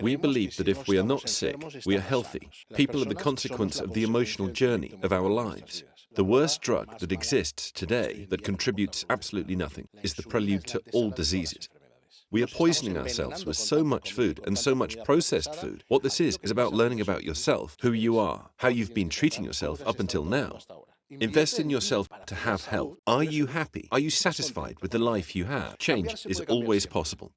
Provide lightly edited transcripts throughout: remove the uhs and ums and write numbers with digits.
We believe that if we are not sick, we are healthy. People are the consequence of the emotional journey of our lives. The worst drug that exists today that contributes absolutely nothing is the prelude to all diseases. We are poisoning ourselves with so much food and so much processed food. What this is about learning about yourself, who you are, how you've been treating yourself up until now. Invest in yourself to have health. Are you happy? Are you satisfied with the life you have? Change is always possible.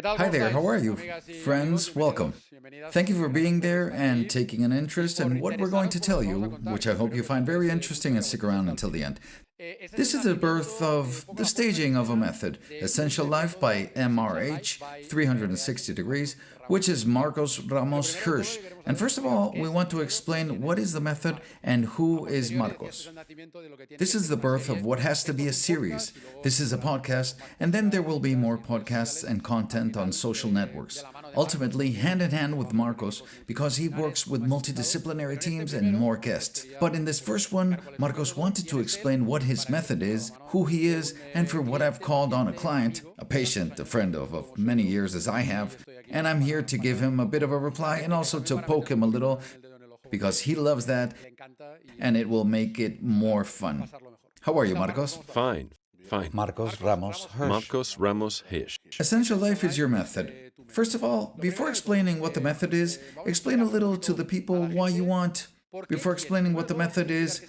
Hi there, how are you? Friends, welcome. Thank you for being there and taking an interest in what we're going to tell you, which I hope you find very interesting and stick around until the end. This is the birth of the staging of a method, Essential Life by MRH 360 Degrees, which is Marcos Ramos Hirsch. And first of all, we want to explain what is the method and who is Marcos. This is the birth of what has to be a series. This is a podcast, and then there will be more podcasts and content on social networks. Ultimately, hand in hand with Marcos, because he works with multidisciplinary teams and more guests. But in this first one, Marcos wanted to explain what his method is, who he is, and for what I've called on a client, a patient, a friend of many years as I have, and I'm here to give him a bit of a reply and also to poke him a little, because he loves that, and it will make it more fun. How are you, Marcos? Fine. Marcos Ramos Hirsch. Marcos Ramos Hirsch. Essential Life is your method. First of all, before explaining what the method is, explain a little to the people why you want. Before explaining what the method is,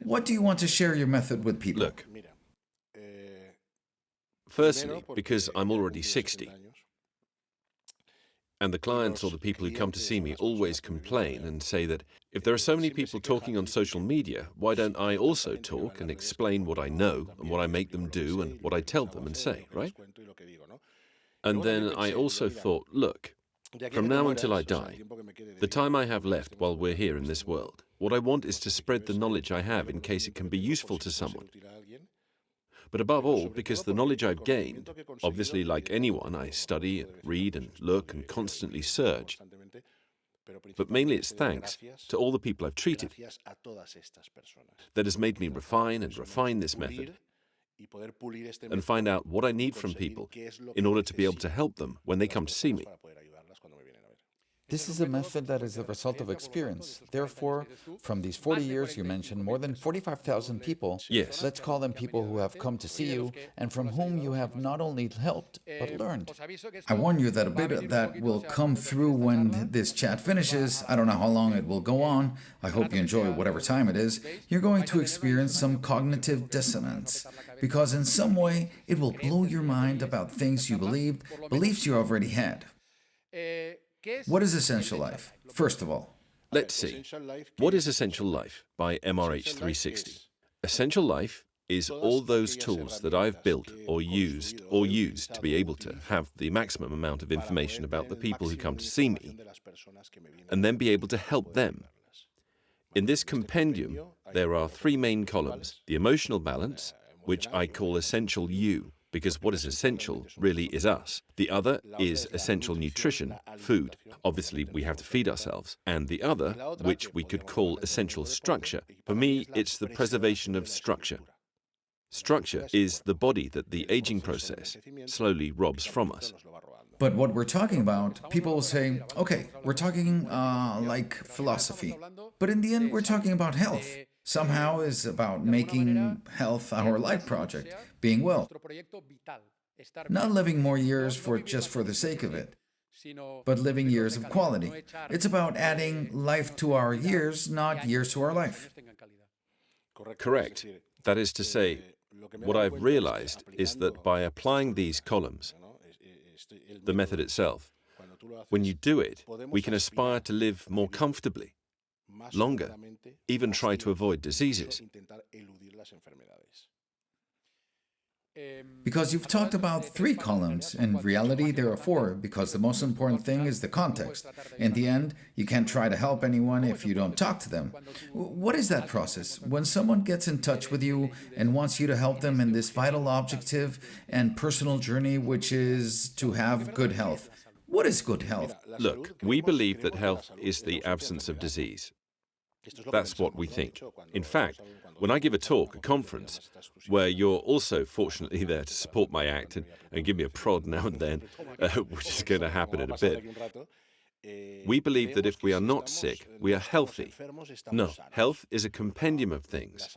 what do you want to share your method with people? Look, firstly, because I'm already 60, and the clients or the people who come to see me always complain and say that if there are so many people talking on social media, why don't I also talk and explain what I know and what I make them do and what I tell them and say, right? And then I also thought, look, from now until I die, the time I have left while we're here in this world, what I want is to spread the knowledge I have in case it can be useful to someone. But above all, because the knowledge I've gained, obviously like anyone, I study and read and look and constantly search, but mainly it's thanks to all the people I've treated that has made me refine and refine this method and find out what I need from people in order to be able to help them when they come to see me. This is a method that is the result of experience. Therefore, from these 40 years you mentioned, more than 45,000 people, Yes. let's call them people who have come to see you and from whom you have not only helped, but learned. I warn you that a bit of that will come through when this chat finishes. I don't know how long it will go on. I hope you enjoy whatever time it is. You're going to experience some cognitive dissonance, because in some way it will blow your mind about things you believed, beliefs you already had. What is Essential Life? First of all, Let's see. What is Essential Life by MRH 360? Essential Life is all those tools that I've built or used to be able to have the maximum amount of information about the people who come to see me and then be able to help them. In this compendium, there are three main columns: the emotional balance, which I call Essential You, because what is essential really is us. The other is essential nutrition, food. Obviously, we have to feed ourselves. And the other, which we could call essential structure. For me, it's the preservation of structure. Structure is the body that the aging process slowly robs from us. but what we're talking about, people will say, okay, we're talking like philosophy. But in the end, we're talking about health. Somehow is about making health our life project, being well. Not living more years just for the sake of it, but living years of quality. It's about adding life to our years, not years to our life. Correct. That is to say, what I've realized is that by applying these columns, the method itself, when you do it, we can aspire to live more comfortably, longer, even try to avoid diseases. Because you've talked about three columns. In reality, there are four, because the most important thing is the context. In the end, you can't try to help anyone if you don't talk to them. What is that process? When someone gets in touch with you and wants you to help them in this vital objective and personal journey, which is to have good health. What is good health? Look, we believe that health is the absence of disease. That's what we think. In fact, when I give a talk, a conference, where you're also fortunately there to support my act and give me a prod now and then, which is going to happen in a bit, we believe that if we are not sick, we are healthy. No, health is a compendium of things.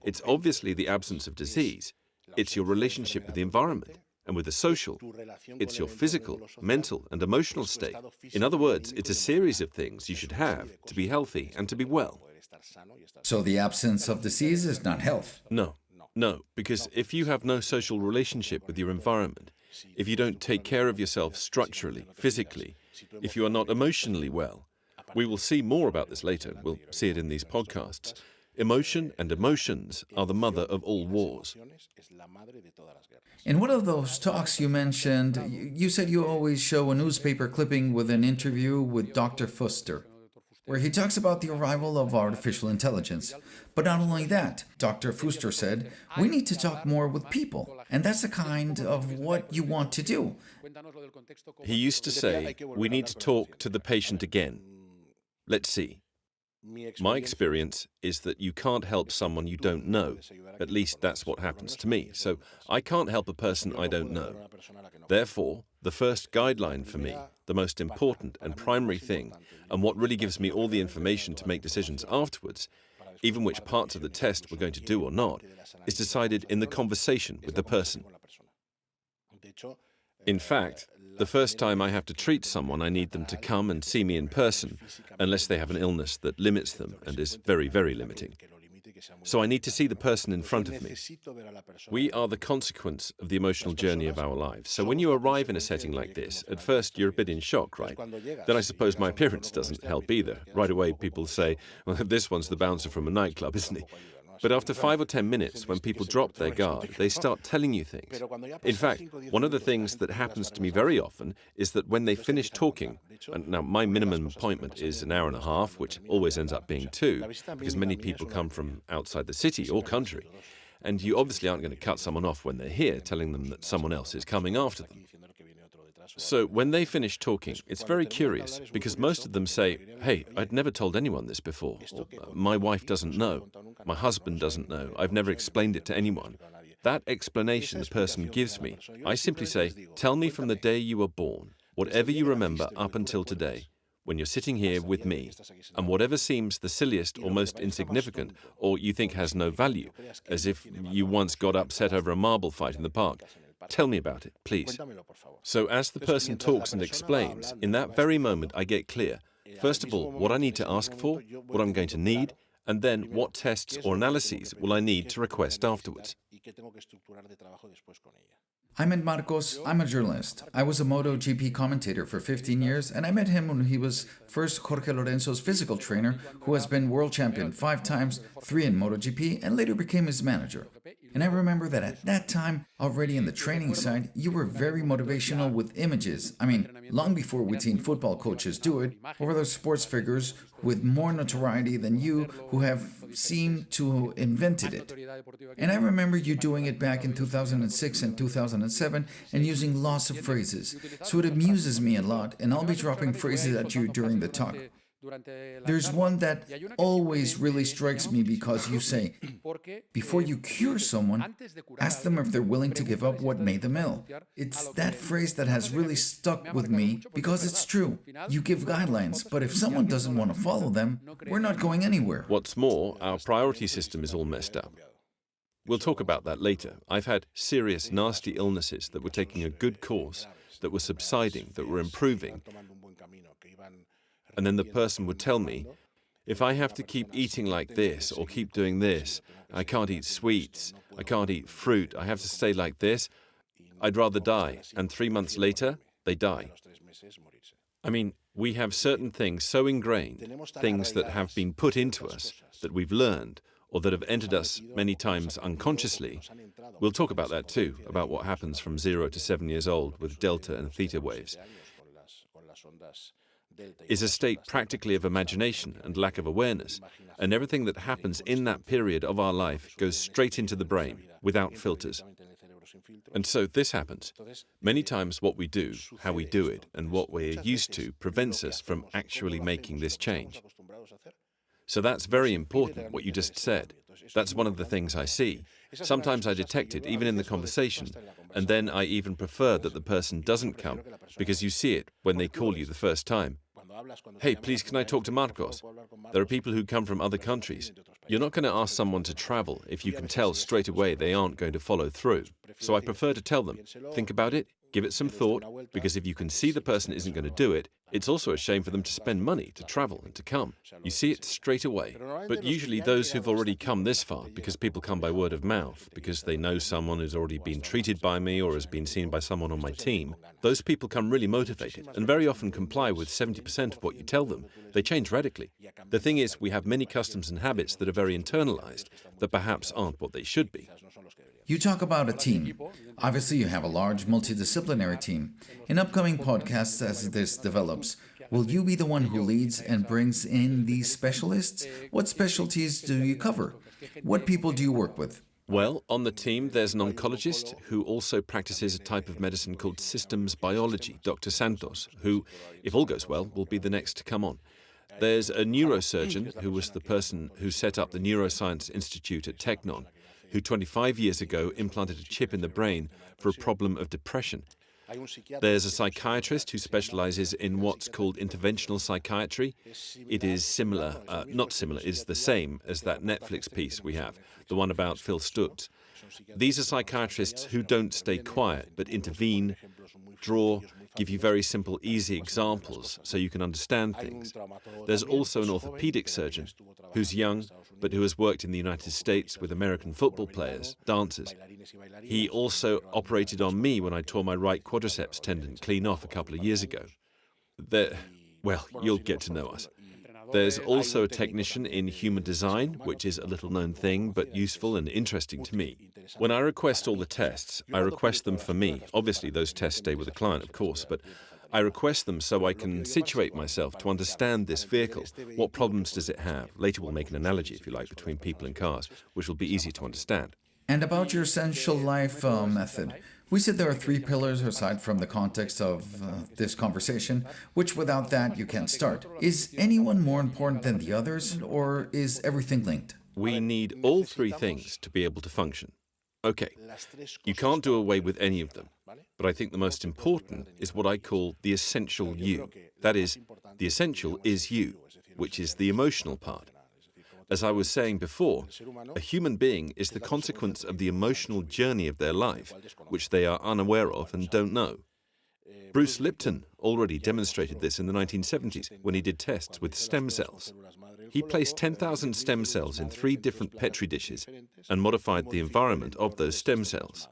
It's obviously the absence of disease. It's your relationship with the environment and with the social. It's your physical, mental, and emotional state. In other words, it's a series of things you should have to be healthy and to be well. So the absence of disease is not health. No, because if you have no social relationship with your environment, if you don't take care of yourself structurally, physically, if you are not emotionally well, we will see more about this later, we'll see it in these podcasts. Emotion and emotions are the mother of all wars. In one of those talks you mentioned, you said you always show a newspaper clipping with an interview with Dr. Fuster, where he talks about the arrival of artificial intelligence. But not only that, Dr. Fuster said, we need to talk more with people, and that's the kind of what you want to do. He used to say, we need to talk to the patient again. Let's see. My experience is that you can't help someone you don't know. At least that's what happens to me. So I can't help a person I don't know. Therefore, the first guideline for me, the most important and primary thing, and what really gives me all the information to make decisions afterwards, even which parts of the test we're going to do or not, is decided in the conversation with the person. In fact, the first time I have to treat someone, I need them to come and see me in person, unless they have an illness that limits them and is very, very limiting. So I need to see the person in front of me. We are the consequence of the emotional journey of our lives. So when you arrive in a setting like this, at first you're a bit in shock, right? Then I suppose my appearance doesn't help either. Right away people say, well, this one's the bouncer from a nightclub, isn't he? But after 5 or 10 minutes, when people drop their guard, they start telling you things. In fact, one of the things that happens to me very often is that when they finish talking, and now my minimum appointment is an hour and a half, which always ends up being 2, because many people come from outside the city or country, and you obviously aren't going to cut someone off when they're here, telling them that someone else is coming after them. So when they finish talking, it's very curious, because most of them say, hey, I'd never told anyone this before, or my wife doesn't know, my husband doesn't know, I've never explained it to anyone. That explanation the person gives me, I simply say, tell me from the day you were born, whatever you remember up until today, when you're sitting here with me, and whatever seems the silliest or most insignificant, or you think has no value, as if you once got upset over a marble fight in the park, tell me about it, please. So as the person talks and explains, in that very moment I get clear, first of all, what I need to ask for, what I'm going to need, and then what tests or analyses will I need to request afterwards. I met Marcos. I'm a journalist. I was a MotoGP commentator for 15 years, and I met him when he was first Jorge Lorenzo's physical trainer, who has been world champion 5 times, 3 in MotoGP, and later became his manager. And I remember that at that time, already in the training side, you were very motivational with images. I mean, long before we'd seen football coaches do it, or other sports figures with more notoriety than you who have seemed to have invented it. And I remember you doing it back in 2006 and 2007 and using lots of phrases. So it amuses me a lot, and I'll be dropping phrases at you during the talk. There's one that always really strikes me because you say, before you cure someone, ask them if they're willing to give up what made them ill. It's that phrase that has really stuck with me because it's true. You give guidelines, but if someone doesn't want to follow them, we're not going anywhere. What's more, our priority system is all messed up. We'll talk about that later. I've had serious, nasty illnesses that were taking a good course, that were subsiding, that were improving. And then the person would tell me, if I have to keep eating like this or keep doing this, I can't eat sweets, I can't eat fruit, I have to stay like this, I'd rather die. And 3 months later, they die. I mean, we have certain things so ingrained, things that have been put into us, that we've learned, or that have entered us many times unconsciously. We'll talk about that too, about what happens from 0 to 7 years old with delta and theta waves. Is a state practically of imagination and lack of awareness, and everything that happens in that period of our life goes straight into the brain, without filters. And so this happens. Many times what we do, how we do it, and what we're used to prevents us from actually making this change. So that's very important, what you just said. That's one of the things I see. Sometimes I detect it even in the conversation, and then I even prefer that the person doesn't come, because you see it when they call you the first time. Hey, please, can I talk to Marcos? There are people who come from other countries. You're not going to ask someone to travel if you can tell straight away they aren't going to follow through. So I prefer to tell them, think about it, give it some thought, because if you can see the person isn't going to do it, it's also a shame for them to spend money to travel and to come. You see it straight away. But usually those who've already come this far, because people come by word of mouth, because they know someone who's already been treated by me or has been seen by someone on my team, those people come really motivated and very often comply with 70% of what you tell them. They change radically. The thing is, we have many customs and habits that are very internalized, that perhaps aren't what they should be. You talk about a team. Obviously, you have a large multidisciplinary team. In upcoming podcasts, as this develops, will you be the one who leads and brings in these specialists? What specialties do you cover? What people do you work with? Well, on the team, there's an oncologist who also practices a type of medicine called systems biology, Dr. Santos, who, if all goes well, will be the next to come on. There's a neurosurgeon who was the person who set up the Neuroscience Institute at Technon, who 25 years ago implanted a chip in the brain for a problem of depression. There's a psychiatrist who specializes in what's called interventional psychiatry. It is similar, not similar, is the same as that Netflix piece we have, the one about Phil Stutz. These are psychiatrists who don't stay quiet, but intervene, draw, give you very simple, easy examples so you can understand things. There's also an orthopedic surgeon who's young, but who has worked in the United States with American football players, dancers. He also operated on me when I tore my right quadriceps tendon clean off a couple of years ago. Well, you'll get to know us. There's also a technician in human design, which is a little-known thing, but useful and interesting to me. When I request all the tests, I request them for me. Obviously, those tests stay with the client, of course, but I request them so I can situate myself to understand this vehicle. What problems does it have? Later we'll make an analogy, if you like, between people and cars, which will be easy to understand. And about your essential life method. We said there are 3 pillars aside from the context of this conversation, which without that you can't start. Is anyone more important than the others, or is everything linked? We need all 3 things to be able to function. Okay, you can't do away with any of them, but I think the most important is what I call the essential you. That is, the essential is you, which is the emotional part. As I was saying before, a human being is the consequence of the emotional journey of their life, which they are unaware of and don't know. Bruce Lipton already demonstrated this in the 1970s when he did tests with stem cells. He placed 10,000 stem cells in 3 different Petri dishes and modified the environment of those stem cells.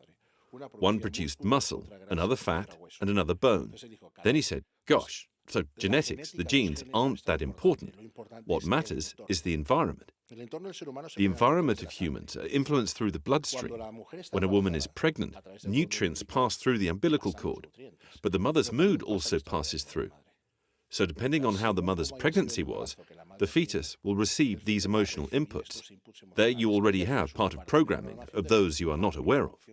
One produced muscle, another fat, and another bone. Then he said, gosh, so genetics, the genes, aren't that important. What matters is the environment. The environment of humans are influenced through the bloodstream. When a woman is pregnant, nutrients pass through the umbilical cord, but the mother's mood also passes through. So depending on how the mother's pregnancy was, the fetus will receive these emotional inputs. There you already have part of programming of those you are not aware of.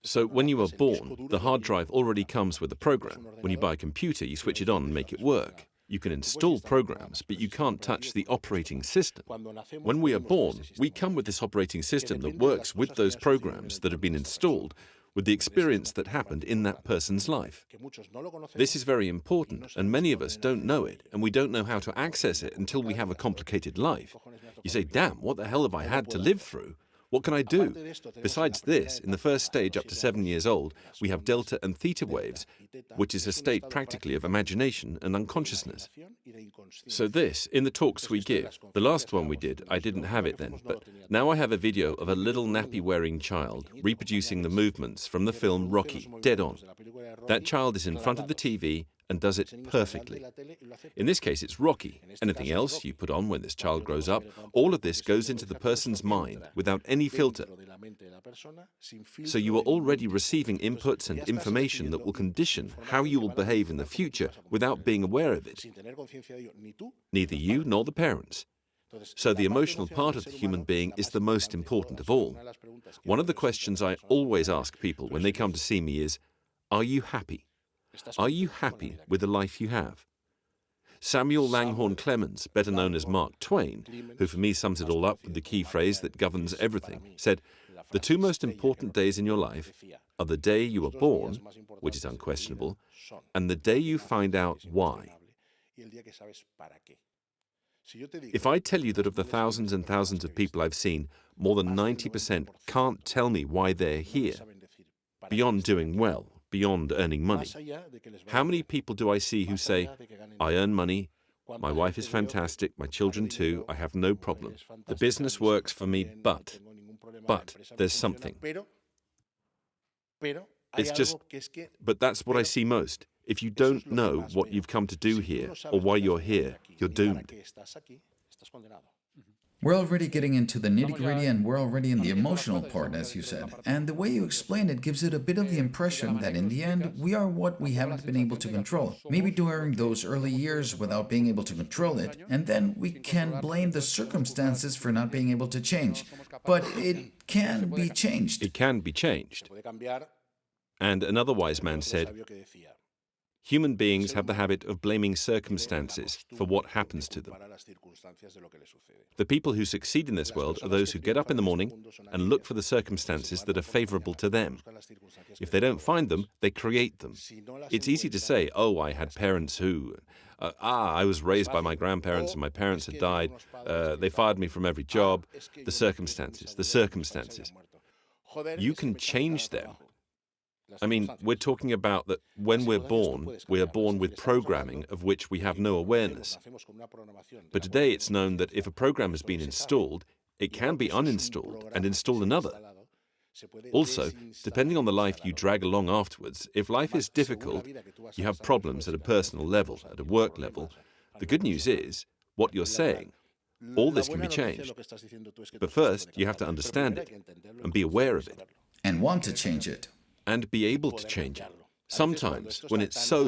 So when you are born, the hard drive already comes with a program. When you buy a computer, you switch it on and make it work. You can install programs, but you can't touch the operating system. When we are born, we come with this operating system that works with those programs that have been installed, with the experience that happened in that person's life. This is very important, and many of us don't know it, and we don't know how to access it until we have a complicated life. You say, damn, what the hell have I had to live through? What can I do? Besides this, in the first stage up to 7 years old, we have delta and theta waves, which is a state practically of imagination and unconsciousness. So this, in the talks we give, the last one we did, I didn't have it then, but now I have a video of a little nappy-wearing child reproducing the movements from the film Rocky, dead on. That child is in front of the TV and does it perfectly. In this case, it's Rocky. Anything else you put on when this child grows up, all of this goes into the person's mind without any filter. So you are already receiving inputs and information that will condition how you will behave in the future without being aware of it. Neither you nor the parents. So the emotional part of the human being is the most important of all. One of the questions I always ask people when they come to see me is, are you happy? Are you happy with the life you have? Samuel Langhorne Clemens, better known as Mark Twain, who for me sums it all up with the key phrase that governs everything, said, "The two most important days in your life are the day you were born, which is unquestionable, and the day you find out why." If I tell you that of the thousands and thousands of people I've seen, more than 90% can't tell me why they're here, beyond doing well, beyond earning money, how many people do I see who say, "I earn money, my wife is fantastic, my children too, I have no problem. The business works for me, but there's something." It's just, but that's what I see most. If you don't know what you've come to do here or why you're here, you're doomed. We're already getting into the nitty-gritty and we're already in the emotional part, as you said. And the way you explain it gives it a bit of the impression that in the end, we are what we haven't been able to control. Maybe during those early years without being able to control it, and then we can blame the circumstances for not being able to change. But it can be changed. It can be changed. And another wise man said, "Human beings have the habit of blaming circumstances for what happens to them. The people who succeed in this world are those who get up in the morning and look for the circumstances that are favorable to them. If they don't find them, they create them. It's easy to say, oh, I had parents who... I was raised by my grandparents and my parents had died. They fired me from every job. The circumstances. You can change them. I mean, we're talking about that when we are born with programming of which we have no awareness. But today it's known that if a program has been installed, it can be uninstalled and install another. Also, depending on the life you drag along afterwards, if life is difficult, you have problems at a personal level, at a work level, the good news is, what you're saying, all this can be changed. But first, you have to understand it and be aware of it. And want to change it. And be able to change it. Sometimes, when it's so,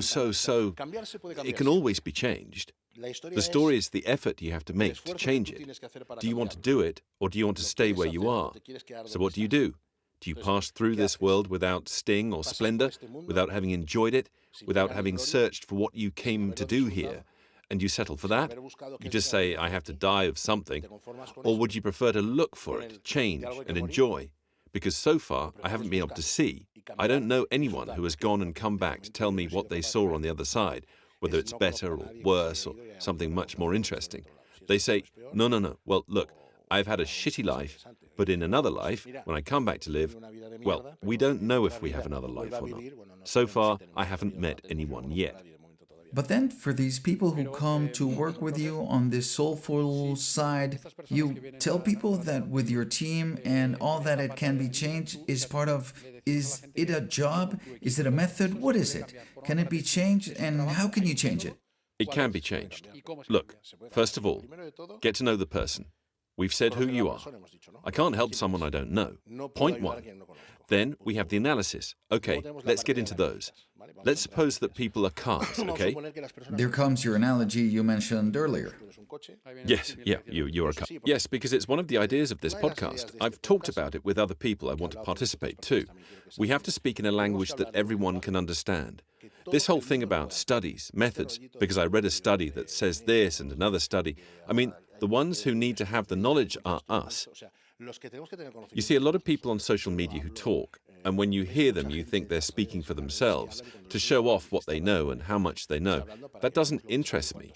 it can always be changed. The story is the effort you have to make to change it. Do you want to do it, or do you want to stay where you are? So what do? Do you pass through this world without sting or splendor, without having enjoyed it, without having searched for what you came to do here, and you settle for that? You just say, I have to die of something. Or would you prefer to look for it, change, and enjoy? Because so far, I haven't been able to see. I don't know anyone who has gone and come back to tell me what they saw on the other side, whether it's better or worse or something much more interesting. They say, no, well, look, I've had a shitty life, but in another life, when I come back to live, well, we don't know if we have another life or not. So far, I haven't met anyone yet. But then for these people who come to work with you on this soulful side, you tell people that with your team and all that it can be changed is it a job? Is it a method? What is it? Can it be changed and how can you change it? It can be changed. Look, first of all, get to know the person. We've said who you are. I can't help someone I don't know. Point one. Then we have the analysis. Okay, let's get into those. Let's suppose that people are cars, okay? There comes your analogy you mentioned earlier. Yes, you're a car. Yes, because it's one of the ideas of this podcast. I've talked about it with other people I want to participate too. We have to speak in a language that everyone can understand. This whole thing about studies, methods, because I read a study that says this and another study, I mean, the ones who need to have the knowledge are us. You see a lot of people on social media who talk, and when you hear them, you think they're speaking for themselves, to show off what they know and how much they know. That doesn't interest me.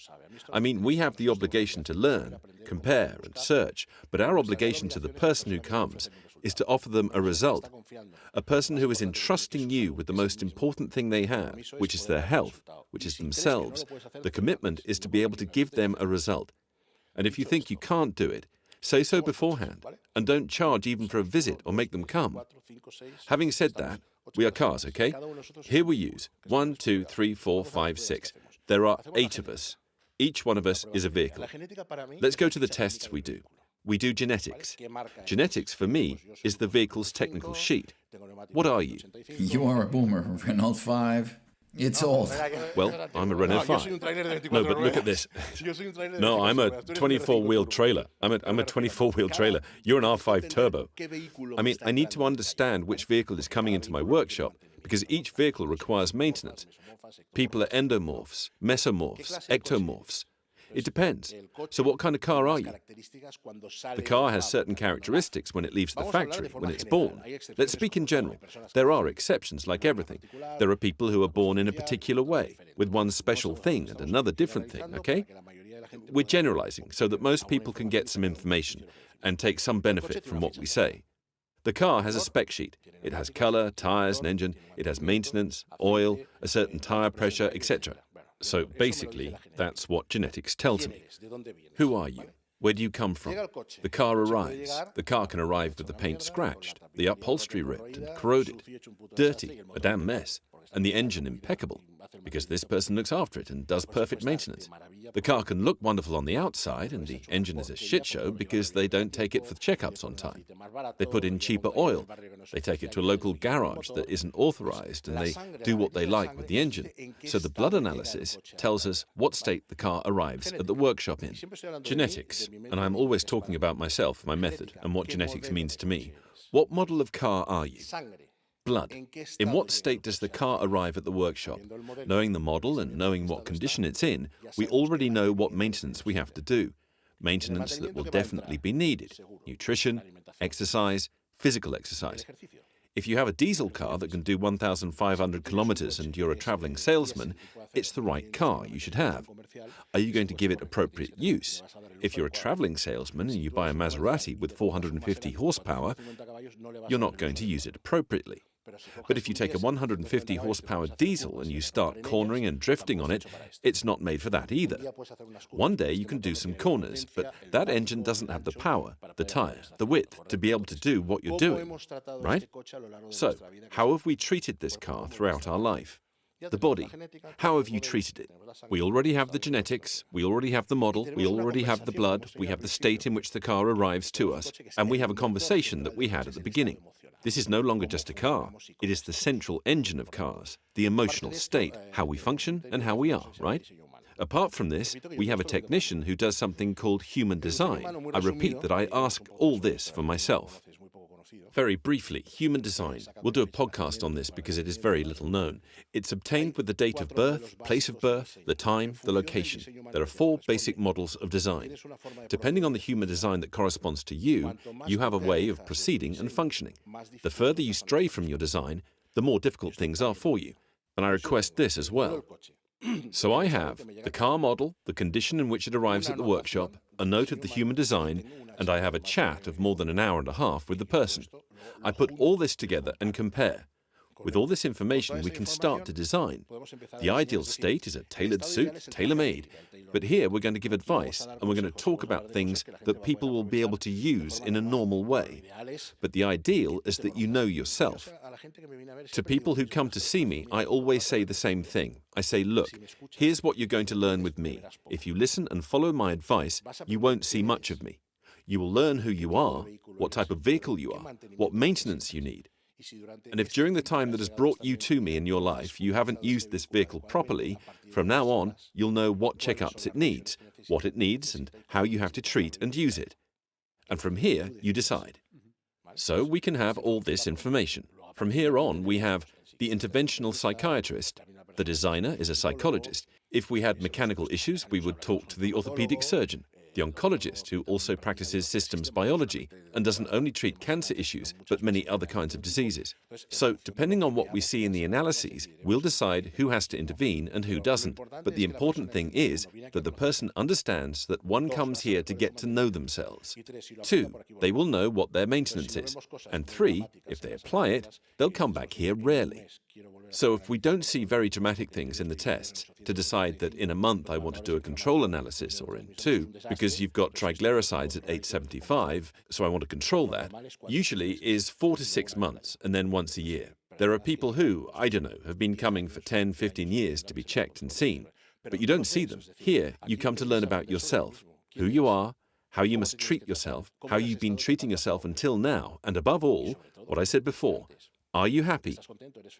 I mean, we have the obligation to learn, compare, and search, but our obligation to the person who comes is to offer them a result. A person who is entrusting you with the most important thing they have, which is their health, which is themselves. The commitment is to be able to give them a result. And if you think you can't do it, say so beforehand, and don't charge even for a visit or make them come. Having said that, we are cars, okay? Here we use 1, 2, 3, 4, 5, 6. There are 8 of us. Each one of us is a vehicle. Let's go to the tests we do. We do genetics. Genetics, for me, is the vehicle's technical sheet. What are you? You are a boomer. Renault 5. It's old. Well, I'm a Renault 5. No, but look at this. No, I'm a 24-wheel trailer. I'm a 24-wheel trailer. You're an R5 turbo. I mean, I need to understand which vehicle is coming into my workshop because each vehicle requires maintenance. People are endomorphs, mesomorphs, ectomorphs. It depends. So what kind of car are you? The car has certain characteristics when it leaves the factory, when it's born. Let's speak in general. There are exceptions, like everything. There are people who are born in a particular way, with one special thing and another different thing, okay? We're generalizing so that most people can get some information and take some benefit from what we say. The car has a spec sheet. It has color, tires, an engine. It has maintenance, oil, a certain tire pressure, etc. So basically, that's what genetics tells me. Who are you? Where do you come from? The car arrives. The car can arrive with the paint scratched, the upholstery ripped and corroded, dirty, a damn mess, and the engine impeccable, because this person looks after it and does perfect maintenance. The car can look wonderful on the outside, and the engine is a shit show because they don't take it for checkups on time. They put in cheaper oil. They take it to a local garage that isn't authorized, and they do what they like with the engine. So the blood analysis tells us what state the car arrives at the workshop in. Genetics, and I'm always talking about myself, my method, and what genetics means to me. What model of car are you? Blood. In what state does the car arrive at the workshop? Knowing the model and knowing what condition it's in, we already know what maintenance we have to do. Maintenance that will definitely be needed. Nutrition, exercise, physical exercise. If you have a diesel car that can do 1,500 kilometers and you're a traveling salesman, it's the right car you should have. Are you going to give it appropriate use? If you're a traveling salesman and you buy a Maserati with 450 horsepower, you're not going to use it appropriately. But if you take a 150 horsepower diesel and you start cornering and drifting on it, it's not made for that either. One day you can do some corners, but that engine doesn't have the power, the tire, the width to be able to do what you're doing, right? So, how have we treated this car throughout our life? The body. How have you treated it? We already have the genetics, we already have the model, we already have the blood, we have the state in which the car arrives to us, and we have a conversation that we had at the beginning. This is no longer just a car. It is the central engine of cars, the emotional state, how we function and how we are, right? Apart from this, we have a technician who does something called human design. I repeat that I ask all this for myself. Very briefly, human design. We'll do a podcast on this because it is very little known. It's obtained with the date of birth, place of birth, the time, the location. There are 4 basic models of design. Depending on the human design that corresponds to you, you have a way of proceeding and functioning. The further you stray from your design, the more difficult things are for you. And I request this as well. So I have the car model, the condition in which it arrives at the workshop, a note of the human design, and I have a chat of more than an hour and a half with the person. I put all this together and compare. With all this information, we can start to design. The ideal state is a tailored suit, tailor-made. But here we're going to give advice, and we're going to talk about things that people will be able to use in a normal way. But the ideal is that you know yourself. To people who come to see me, I always say the same thing. I say, look, here's what you're going to learn with me. If you listen and follow my advice, you won't see much of me. You will learn who you are, what type of vehicle you are, what maintenance you need. And if during the time that has brought you to me in your life, you haven't used this vehicle properly, from now on, you'll know what checkups it needs, what it needs, and how you have to treat and use it. And from here, you decide. So we can have all this information. From here on, we have the interventional psychiatrist. The designer is a psychologist. If we had mechanical issues, we would talk to the orthopedic surgeon. The oncologist, who also practices systems biology and doesn't only treat cancer issues, but many other kinds of diseases. So, depending on what we see in the analyses, we'll decide who has to intervene and who doesn't. But the important thing is that the person understands that one comes here to get to know themselves. 2, they will know what their maintenance is. And 3, if they apply it, they'll come back here rarely. So if we don't see very dramatic things in the tests, to decide that in a month I want to do a control analysis, or in 2, because you've got triglycerides at 875, so I want to control that, usually is 4 to 6 months, and then once a year. There are people who, I don't know, have been coming for 10, 15 years to be checked and seen, but you don't see them. Here, you come to learn about yourself, who you are, how you must treat yourself, how you've been treating yourself until now, and above all, what I said before, are you happy?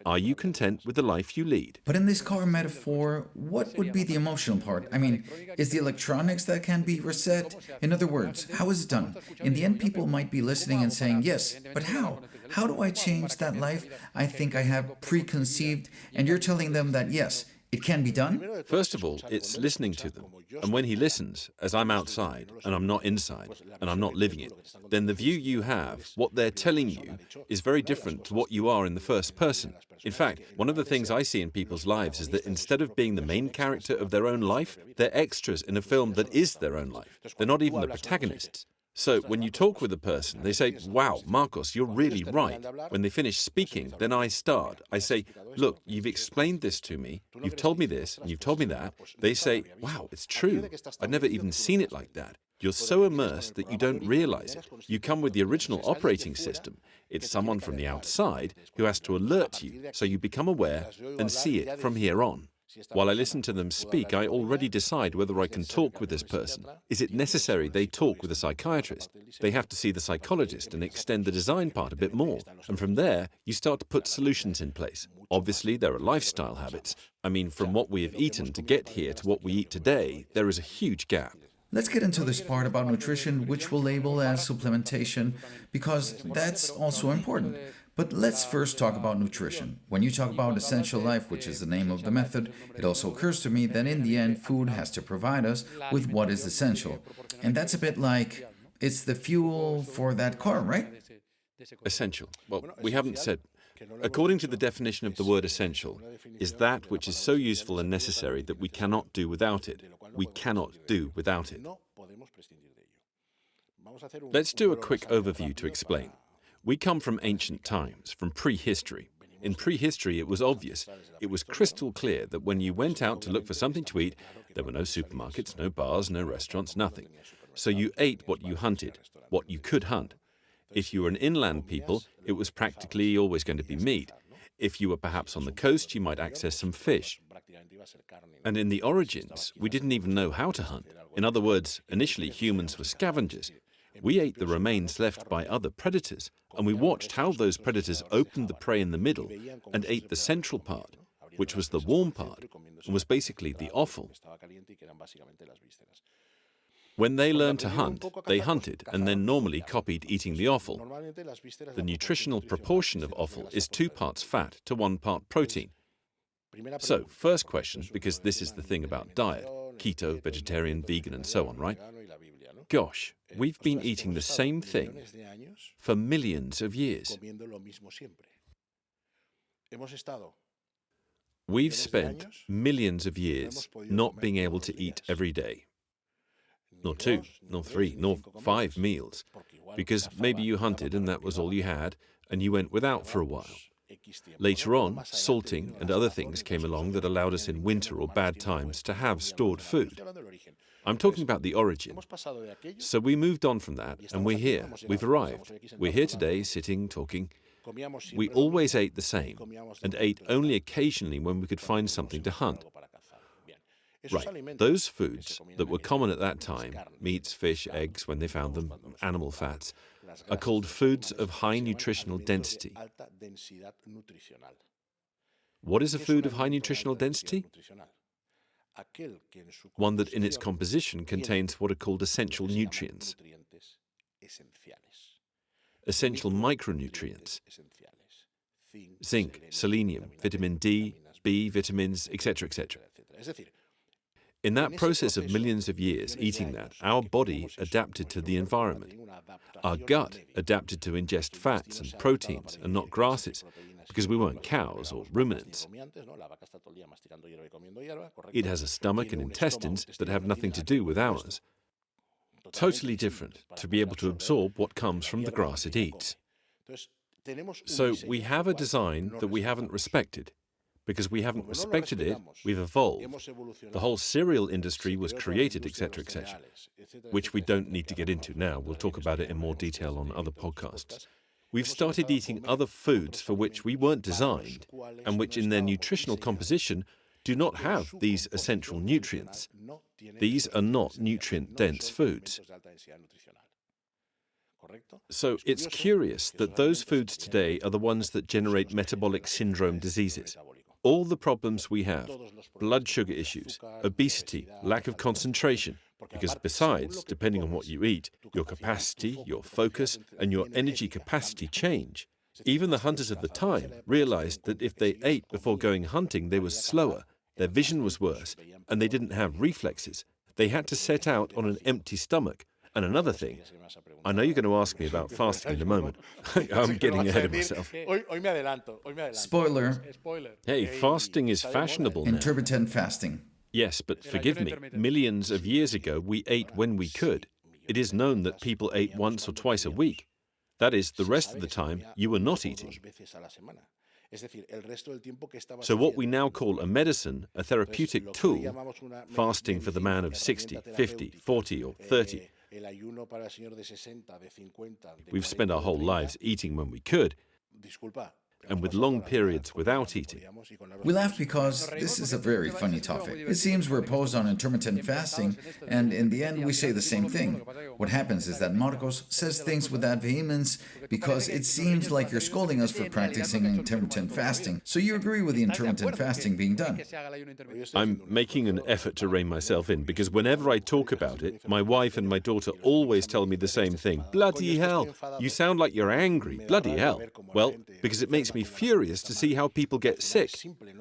Are you content with the life you lead? But in this car metaphor, what would be the emotional part? I mean, is the electronics that can be reset? In other words, how is it done? In the end, people might be listening and saying, yes, but how? How do I change that life I think I have preconceived? And you're telling them that, yes, it can be done? First of all, it's listening to them. And when he listens, as I'm outside and I'm not inside and I'm not living it, then the view you have, what they're telling you, is very different to what you are in the first person. In fact, one of the things I see in people's lives is that instead of being the main character of their own life, they're extras in a film that is their own life. They're not even the protagonists. So when you talk with a person, they say, "Wow, Marcos, you're really right." When they finish speaking, then I start. I say, "Look, you've explained this to me. You've told me this, and you've told me that." They say, "Wow, it's true. I've never even seen it like that." You're so immersed that you don't realize it. You come with the original operating system. It's someone from the outside who has to alert you, so you become aware and see it from here on. While I listen to them speak, I already decide whether I can talk with this person. Is it necessary they talk with a psychiatrist? They have to see the psychologist and extend the design part a bit more. And from there, you start to put solutions in place. Obviously, there are lifestyle habits. I mean, from what we have eaten to get here to what we eat today, there is a huge gap. Let's get into this part about nutrition, which we'll label as supplementation, because that's also important. But let's first talk about nutrition. When you talk about essential life, which is the name of the method, it also occurs to me that in the end, food has to provide us with what is essential. And that's a bit like, it's the fuel for that car, right? Essential. Well, we haven't said. According to the definition of the word essential, is that which is so useful and necessary that we cannot do without it. We cannot do without it. Let's do a quick overview to explain. We come from ancient times, from prehistory. In prehistory, it was obvious. It was crystal clear that when you went out to look for something to eat, there were no supermarkets, no bars, no restaurants, nothing. So you ate what you hunted, what you could hunt. If you were an inland people, it was practically always going to be meat. If you were perhaps on the coast, you might access some fish. And in the origins, we didn't even know how to hunt. In other words, initially humans were scavengers. We ate the remains left by other predators, and we watched how those predators opened the prey in the middle and ate the central part, which was the warm part, and was basically the offal. When they learned to hunt, they hunted and then normally copied eating the offal. The nutritional proportion of offal is 2 parts fat to 1 part protein. So, first question, because this is the thing about diet, keto, vegetarian, vegan, and so on, right? Gosh, we've been eating the same thing for millions of years. We've spent millions of years not being able to eat every day. Nor 2, nor 3, nor 5 meals. Because maybe you hunted and that was all you had, and you went without for a while. Later on, salting and other things came along that allowed us in winter or bad times to have stored food. I'm talking about the origin. So we moved on from that, and we're here. We've arrived. We're here today, sitting, talking. We always ate the same, and ate only occasionally when we could find something to hunt. Right, those foods that were common at that time, meats, fish, eggs, when they found them, animal fats, are called foods of high nutritional density. What is a food of high nutritional density? One that in its composition contains what are called essential nutrients, essential micronutrients, zinc, selenium, vitamin D, B vitamins, etc., etc. In that process of millions of years eating that, our body adapted to the environment. Our gut adapted to ingest fats and proteins and not grasses, because we weren't cows or ruminants. It has a stomach and intestines that have nothing to do with ours. Totally different to be able to absorb what comes from the grass it eats. So we have a design that we haven't respected. Because we haven't respected it, we've evolved. The whole cereal industry was created, etc., etc., which we don't need to get into now. We'll talk about it in more detail on other podcasts. We've started eating other foods for which we weren't designed, and which in their nutritional composition do not have these essential nutrients. These are not nutrient-dense foods. So it's curious that those foods today are the ones that generate metabolic syndrome diseases. All the problems we have, blood sugar issues, obesity, lack of concentration, because besides, depending on what you eat, your capacity, your focus, and your energy capacity change. Even the hunters of the time realized that if they ate before going hunting, they were slower, their vision was worse, and they didn't have reflexes. They had to set out on an empty stomach. And another thing, I know you're going to ask me about fasting in a moment. I'm getting ahead of myself. Spoiler, Hey, fasting is fashionable now. intermittent fasting. Yes, but forgive me, millions of years ago we ate when we could. It is known that people ate once or twice a week. That is, the rest of the time you were not eating. So what we now call a medicine, a therapeutic tool, fasting for the man of 60, 50, 40 or 30, we've spent our whole lives eating when we could, and with long periods without eating. We laugh because this is a very funny topic. It seems we're posed on intermittent fasting, and in the end we say the same thing. What happens is that Marcos says things with that vehemence because it seems like you're scolding us for practicing intermittent fasting. So you agree with the intermittent fasting being done? I'm making an effort to rein myself in because whenever I talk about it, my wife and my daughter always tell me the same thing. Bloody hell, you sound like you're angry. Bloody hell. Well, because it makes me furious to see how people get sick.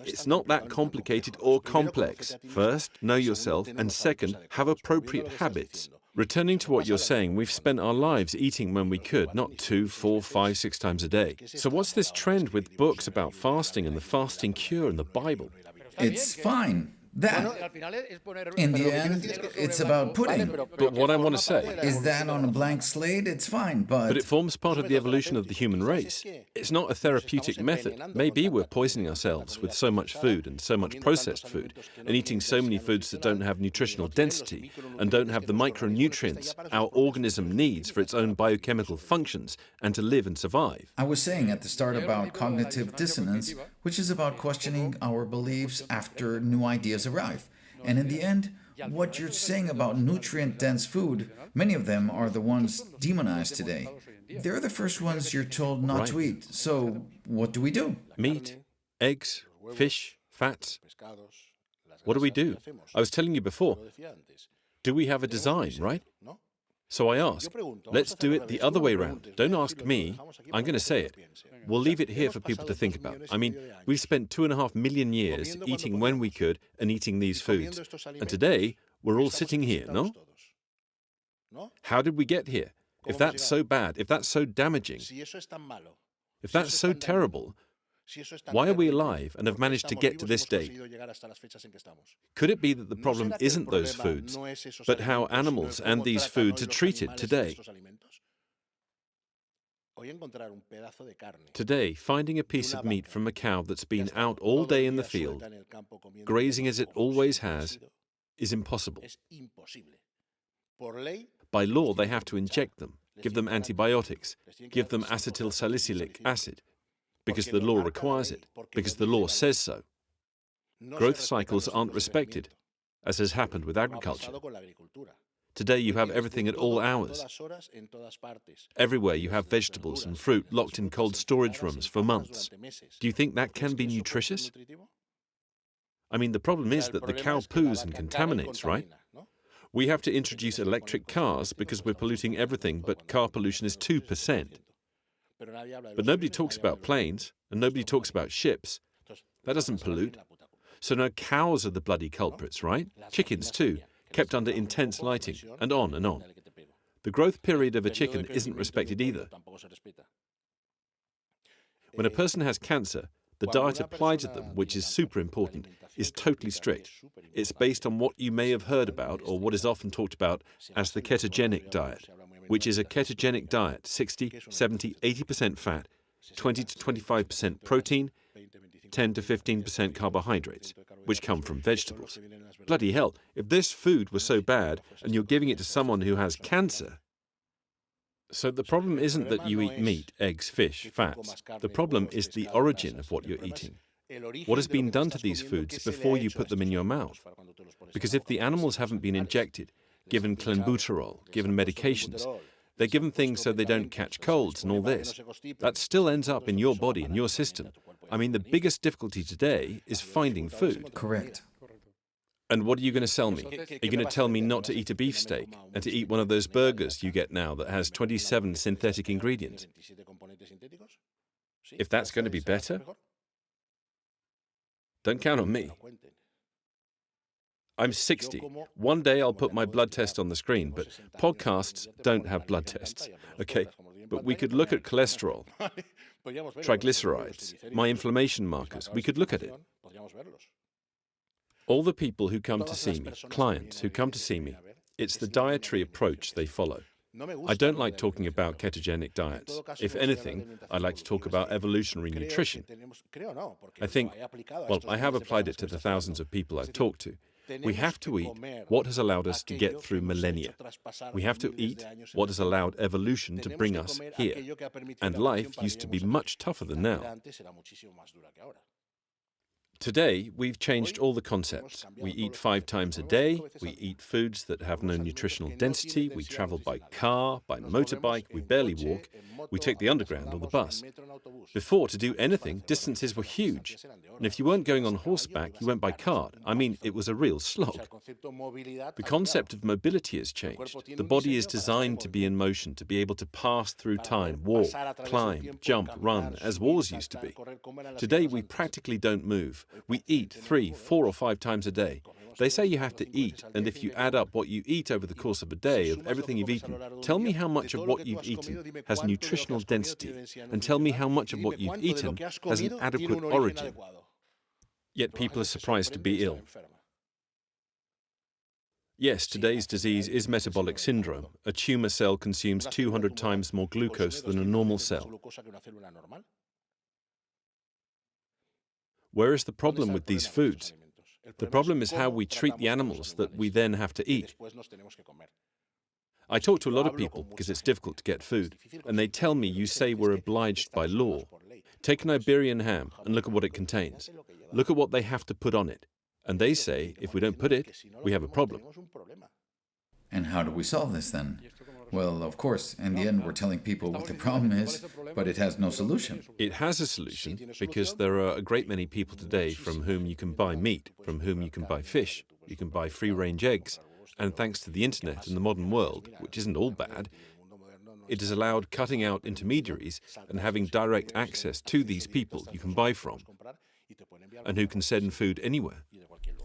It's not that complicated or complex. First, know yourself, and second, have appropriate habits. Returning to what you're saying, we've spent our lives eating when we could, not 2, 4, 5, 6 times a day. So what's this trend with books about fasting and the fasting cure and the Bible? It's fine. That, in the end, it's about pudding. But what I want to say Is that on a blank slate? It's fine, but it forms part of the evolution of the human race. It's not a therapeutic method. Maybe we're poisoning ourselves with so much food and so much processed food and eating so many foods that don't have nutritional density and don't have the micronutrients our organism needs for its own biochemical functions and to live and survive. I was saying at the start about cognitive dissonance, which is about questioning our beliefs after new ideas arrive. And in the end, what you're saying about nutrient-dense food, many of them are the ones demonized today. They're the first ones you're told not to eat. So what do we do? Meat, eggs, fish, fats. What do we do? I was telling you before, do we have a design, right? So I ask, let's do it the other way around. Don't ask me, I'm going to say it. We'll leave it here for people to think about. I mean, we've spent 2.5 million years eating when we could and eating these foods. And today, we're all sitting here, no? How did we get here? If that's so bad, if that's so damaging, if that's so terrible, why are we alive and have managed to get to this date? Could it be that the problem isn't those foods, but how animals and these foods are treated today? Today, finding a piece of meat from a cow that's been out all day in the field, grazing as it always has, is impossible. By law, they have to inject them, give them antibiotics, give them acetylsalicylic acid, because the law requires it, because the law says so. Growth cycles aren't respected, as has happened with agriculture. Today you have everything at all hours. Everywhere you have vegetables and fruit locked in cold storage rooms for months. Do you think that can be nutritious? I mean, the problem is that the cow poos and contaminates, right? We have to introduce electric cars because we're polluting everything, but car pollution is 2%. But nobody talks about planes, and nobody talks about ships. That doesn't pollute. So now cows are the bloody culprits, right? Chickens too, kept under intense lighting, and on and on. The growth period of a chicken isn't respected either. When a person has cancer, the diet applied to them, which is super important, is totally strict. It's based on what you may have heard about, or what is often talked about as the ketogenic diet, which is a ketogenic diet, 60, 70, 80% fat, 20 to 25% protein, 10 to 15% carbohydrates, which come from vegetables. Bloody hell, if this food was so bad and you're giving it to someone who has cancer... So the problem isn't that you eat meat, eggs, fish, fats. The problem is the origin of what you're eating. What has been done to these foods before you put them in your mouth? Because if the animals haven't been injected, given clenbuterol, given medications, they're given things so they don't catch colds and all this, that still ends up in your body and your system. I mean, the biggest difficulty today is finding food. Correct. And what are you going to sell me? Are you going to tell me not to eat a beefsteak and to eat one of those burgers you get now that has 27 synthetic ingredients? If that's going to be better, don't count on me. I'm 60. One day I'll put my blood test on the screen, but podcasts don't have blood tests, okay? But we could look at cholesterol, triglycerides, my inflammation markers. We could look at it. All the people who come to see me, clients who come to see me, it's the dietary approach they follow. I don't like talking about ketogenic diets. If anything, I like to talk about evolutionary nutrition. I think, well, I have applied it to the thousands of people I've talked to. We have to eat what has allowed us to get through millennia. We have to eat what has allowed evolution to bring us here. And life used to be much tougher than now. Today, we've changed all the concepts. We eat 5 times a day, we eat foods that have no nutritional density, we travel by car, by motorbike, we barely walk, we take the underground or the bus. Before, to do anything, distances were huge. And if you weren't going on horseback, you went by cart. I mean, it was a real slog. The concept of mobility has changed. The body is designed to be in motion, to be able to pass through time, walk, climb, jump, run, as wars used to be. Today, we practically don't move. We eat 3, 4, or 5 times a day. They say you have to eat, and if you add up what you eat over the course of a day, of everything you've eaten, tell me how much of what you've eaten has nutritional density, and tell me how much of what you've eaten has an adequate origin. Yet people are surprised to be ill. Yes, today's disease is metabolic syndrome. A tumor cell consumes 200 times more glucose than a normal cell. Where is the problem with these foods? The problem is how we treat the animals that we then have to eat. I talk to a lot of people because it's difficult to get food, and they tell me you say we're obliged by law. Take an Iberian ham and look at what it contains. Look at what they have to put on it. And they say if we don't put it, we have a problem. And how do we solve this then? Well, of course, in the end, we're telling people what the problem is, but it has no solution. It has a solution because there are a great many people today from whom you can buy meat, from whom you can buy fish, you can buy free-range eggs. And thanks to the internet and the modern world, which isn't all bad, it has allowed cutting out intermediaries and having direct access to these people you can buy from and who can send food anywhere.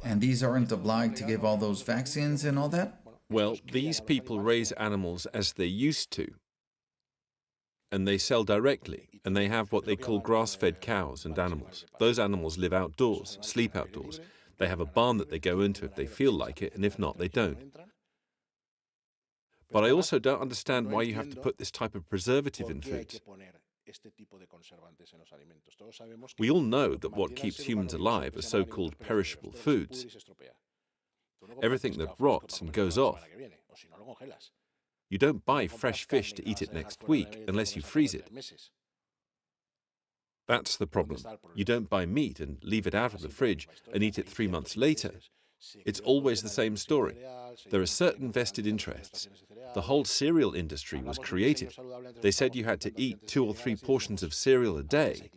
And these aren't obliged to give all those vaccines and all that? Well, these people raise animals as they used to, and they sell directly, and they have what they call grass-fed cows and animals. Those animals live outdoors, sleep outdoors. They have a barn that they go into if they feel like it, and if not, they don't. But I also don't understand why you have to put this type of preservative in foods. We all know that what keeps humans alive are so-called perishable foods. Everything that rots and goes off. You don't buy fresh fish to eat it next week unless you freeze it. That's the problem. You don't buy meat and leave it out of the fridge and eat it 3 months later. It's always the same story. There are certain vested interests. The whole cereal industry was created. They said you had to eat 2 or 3 portions of cereal a day.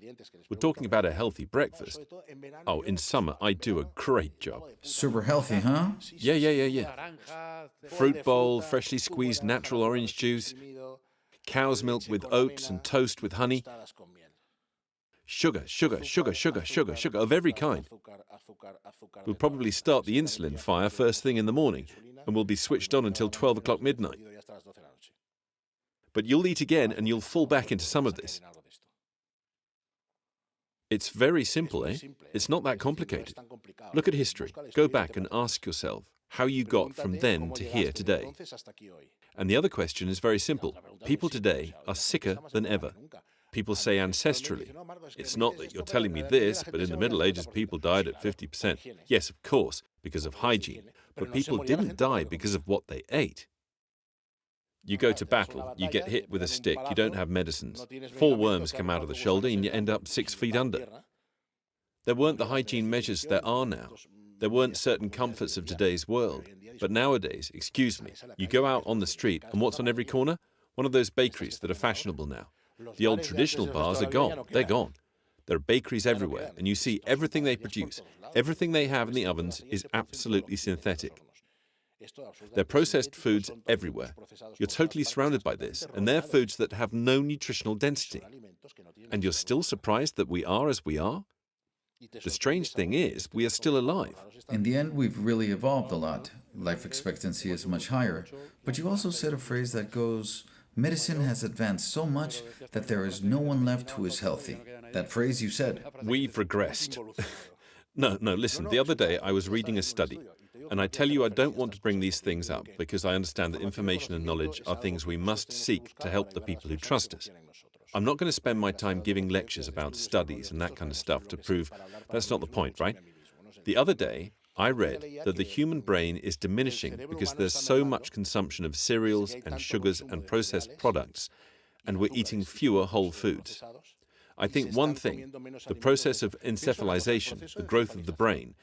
We're talking about a healthy breakfast. Oh, in summer, I do a great job. Super healthy, huh? Yeah. Fruit bowl, freshly squeezed natural orange juice, cow's milk with oats and toast with honey. Sugar of every kind. We'll probably start the insulin fire first thing in the morning, and we'll be switched on until 12 o'clock midnight. But you'll eat again, and you'll fall back into some of this. It's very simple, eh? It's not that complicated. Look at history. Go back and ask yourself how you got from then to here today. And the other question is very simple. People today are sicker than ever. People say ancestrally. It's not that you're telling me this, but in the Middle Ages people died at 50%. Yes, of course, because of hygiene. But people didn't die because of what they ate. You go to battle, you get hit with a stick, you don't have medicines. 4 worms come out of the shoulder and you end up 6 feet under. There weren't the hygiene measures there are now. There weren't certain comforts of today's world. But nowadays, excuse me, you go out on the street and what's on every corner? One of those bakeries that are fashionable now. The old traditional bars are gone. They're gone. There are bakeries everywhere, and you see everything they produce, everything they have in the ovens is absolutely synthetic. There are processed foods everywhere. You're totally surrounded by this, and they're foods that have no nutritional density. And you're still surprised that we are as we are? The strange thing is, we are still alive. In the end, we've really evolved a lot. Life expectancy is much higher. But you also said a phrase that goes, medicine has advanced so much that there is no one left who is healthy. That phrase you said. We've regressed. No, listen, the other day I was reading a study, and I tell you I don't want to bring these things up because I understand that information and knowledge are things we must seek to help the people who trust us. I'm not going to spend my time giving lectures about studies and that kind of stuff to prove that's not the point, right? The other day, I read that the human brain is diminishing because there's so much consumption of cereals and sugars and processed products, and we're eating fewer whole foods. I think one thing, the process of encephalization, the growth of the brain,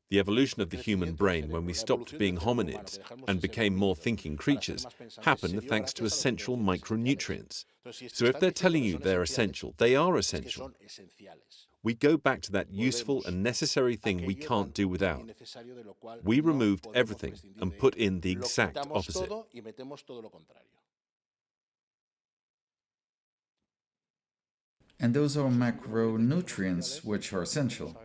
the evolution of the human brain when we stopped being hominids and became more thinking creatures, happened thanks to essential micronutrients. So if they're telling you they're essential, they are essential. We go back to that useful and necessary thing we can't do without. We removed everything and put in the exact opposite. And those are macronutrients, which are essential.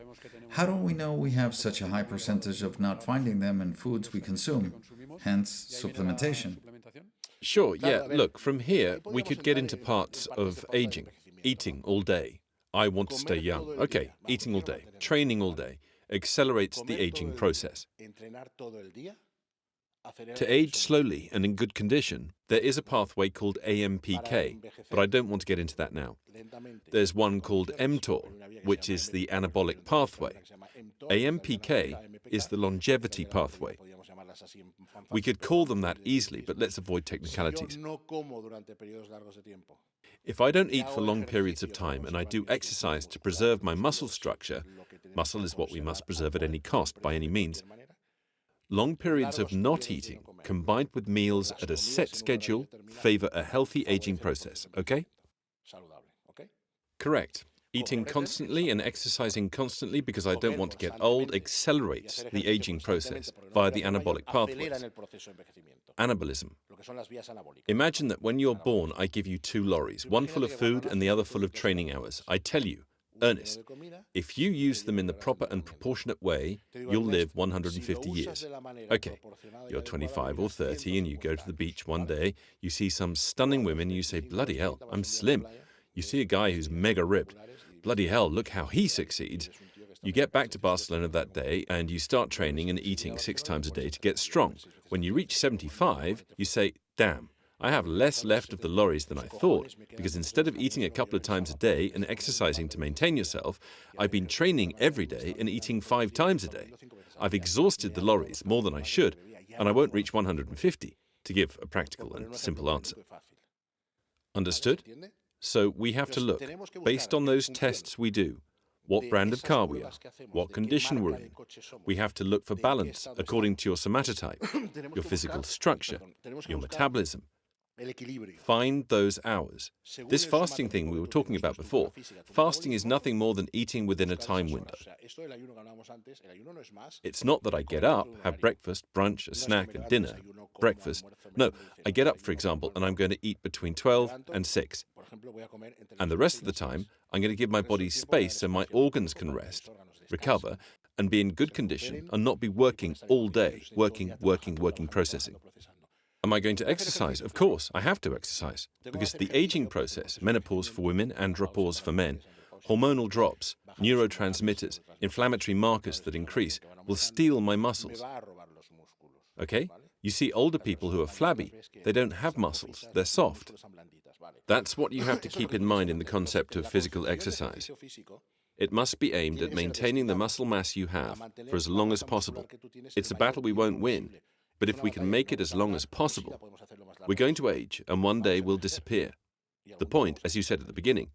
How do we know we have such a high percentage of not finding them in foods we consume? Hence, supplementation. Sure, yeah, look, from here we could get into parts of aging, eating all day. I want to stay young. Okay, eating all day, training all day, accelerates the aging process. To age slowly and in good condition, there is a pathway called AMPK, but I don't want to get into that now. There's one called mTOR, which is the anabolic pathway. AMPK is the longevity pathway. We could call them that easily, but let's avoid technicalities. If I don't eat for long periods of time and I do exercise to preserve my muscle structure, muscle is what we must preserve at any cost, by any means, long periods of not eating, combined with meals at a set schedule, favor a healthy aging process, okay? Correct. Eating constantly and exercising constantly because I don't want to get old accelerates the aging process via the anabolic pathways. Anabolism. Imagine that when you're born, I give you 2 lorries, one full of food and the other full of training hours. I tell you, Ernest, if you use them in the proper and proportionate way, you'll live 150 years. Okay, you're 25 or 30 and you go to the beach one day, you see some stunning women, and you say, bloody hell, I'm slim. You see a guy who's mega ripped. Bloody hell, look how he succeeds. You get back to Barcelona that day and you start training and eating 6 times a day to get strong. When you reach 75, you say, damn, I have less left of the lorries than I thought, because instead of eating a couple of times a day and exercising to maintain yourself, I've been training every day and eating 5 times a day. I've exhausted the lorries more than I should, and I won't reach 150, to give a practical and simple answer. Understood? So we have to look, based on those tests we do, what brand of car we are, what condition we're in. We have to look for balance according to your somatotype, your physical structure, your metabolism. Find those hours. This fasting thing we were talking about before, fasting is nothing more than eating within a time window. It's not that I get up, have breakfast, brunch, a snack, and dinner. Breakfast. No, I get up, for example, and I'm going to eat between 12 and 6. And the rest of the time, I'm going to give my body space so my organs can rest, recover, and be in good condition and not be working all day, working, processing. Am I going to exercise? Of course, I have to exercise, because the aging process, menopause for women, andropause for men, hormonal drops, neurotransmitters, inflammatory markers that increase, will steal my muscles. Okay? You see older people who are flabby, they don't have muscles, they're soft. That's what you have to keep in mind in the concept of physical exercise. It must be aimed at maintaining the muscle mass you have for as long as possible. It's a battle we won't win, but if we can make it as long as possible, we're going to age and one day we'll disappear. The point, as you said at the beginning,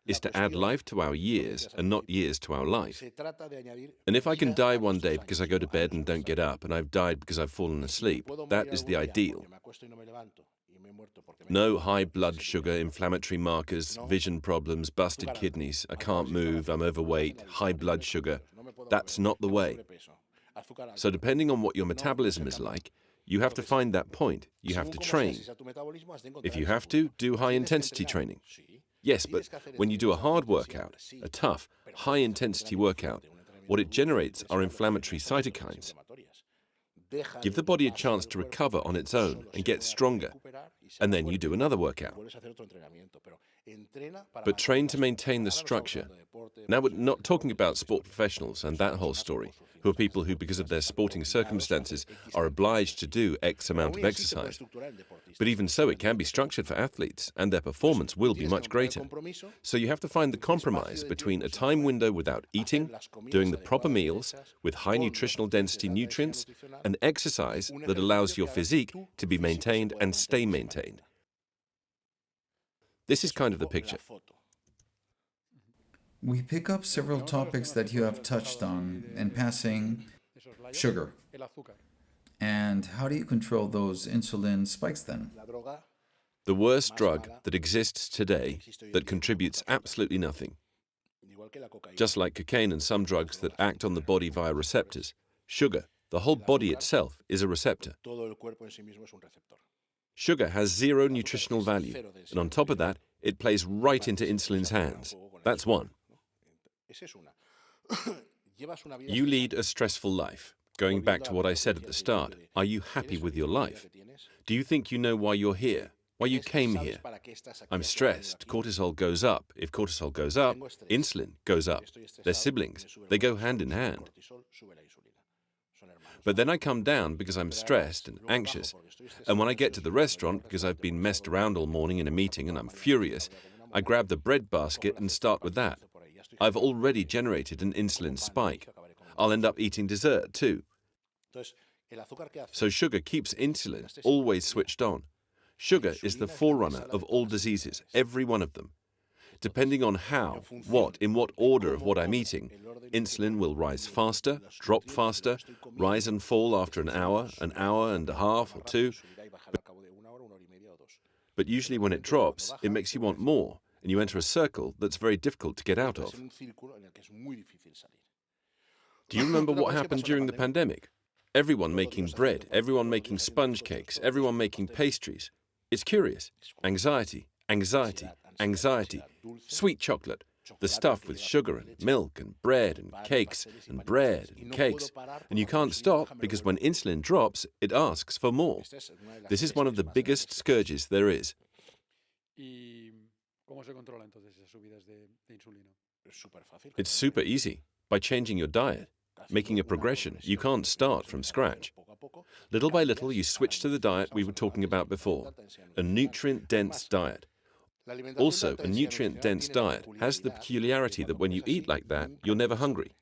is to add life to our years and not years to our life. And if I can die one day because I go to bed and don't get up and I've died because I've fallen asleep, that is the ideal. No high blood sugar, inflammatory markers, vision problems, busted kidneys, I can't move, I'm overweight, high blood sugar. That's not the way. So depending on what your metabolism is like, you have to find that point. You have to train. If you have to, do high-intensity training. Yes, but when you do a hard workout, a tough, high-intensity workout, what it generates are inflammatory cytokines. Give the body a chance to recover on its own and get stronger, and then you do another workout. But train to maintain the structure. Now, we're not talking about sport professionals and that whole story, who are people who, because of their sporting circumstances, are obliged to do X amount of exercise. But even so, it can be structured for athletes, and their performance will be much greater. So you have to find the compromise between a time window without eating, doing the proper meals with high nutritional density nutrients, and exercise that allows your physique to be maintained and stay maintained. This is kind of the picture. We pick up several topics that you have touched on in passing. Sugar. And how do you control those insulin spikes then? The worst drug that exists today that contributes absolutely nothing. Just like cocaine and some drugs that act on the body via receptors, sugar, the whole body itself, is a receptor. Sugar has zero nutritional value, and on top of that, it plays right into insulin's hands. That's one. You lead a stressful life. Going back to what I said at the start, are you happy with your life? Do you think you know why you're here? Why you came here? I'm stressed. Cortisol goes up. If cortisol goes up, insulin goes up. They're siblings. They go hand in hand. But then I come down because I'm stressed and anxious. And when I get to the restaurant, because I've been messed around all morning in a meeting and I'm furious, I grab the bread basket and start with that. I've already generated an insulin spike. I'll end up eating dessert too. So sugar keeps insulin always switched on. Sugar is the forerunner of all diseases, every one of them. Depending on how, what, in what order of what I'm eating, insulin will rise faster, drop faster, rise and fall after an hour and a half or two. But usually when it drops, it makes you want more, and you enter a circle that's very difficult to get out of. Do you remember what happened during the pandemic? Everyone making bread, everyone making sponge cakes, everyone making pastries. It's curious. Anxiety, anxiety, anxiety. Sweet chocolate, the stuff with sugar and milk and bread and cakes and bread and cakes. And you can't stop because when insulin drops, it asks for more. This is one of the biggest scourges there is. It's super easy. By changing your diet, making a progression. You can't start from scratch. Little by little, you switch to the diet we were talking about before, a nutrient-dense diet. Also, a nutrient-dense diet has the peculiarity that when you eat like that, you're never hungry.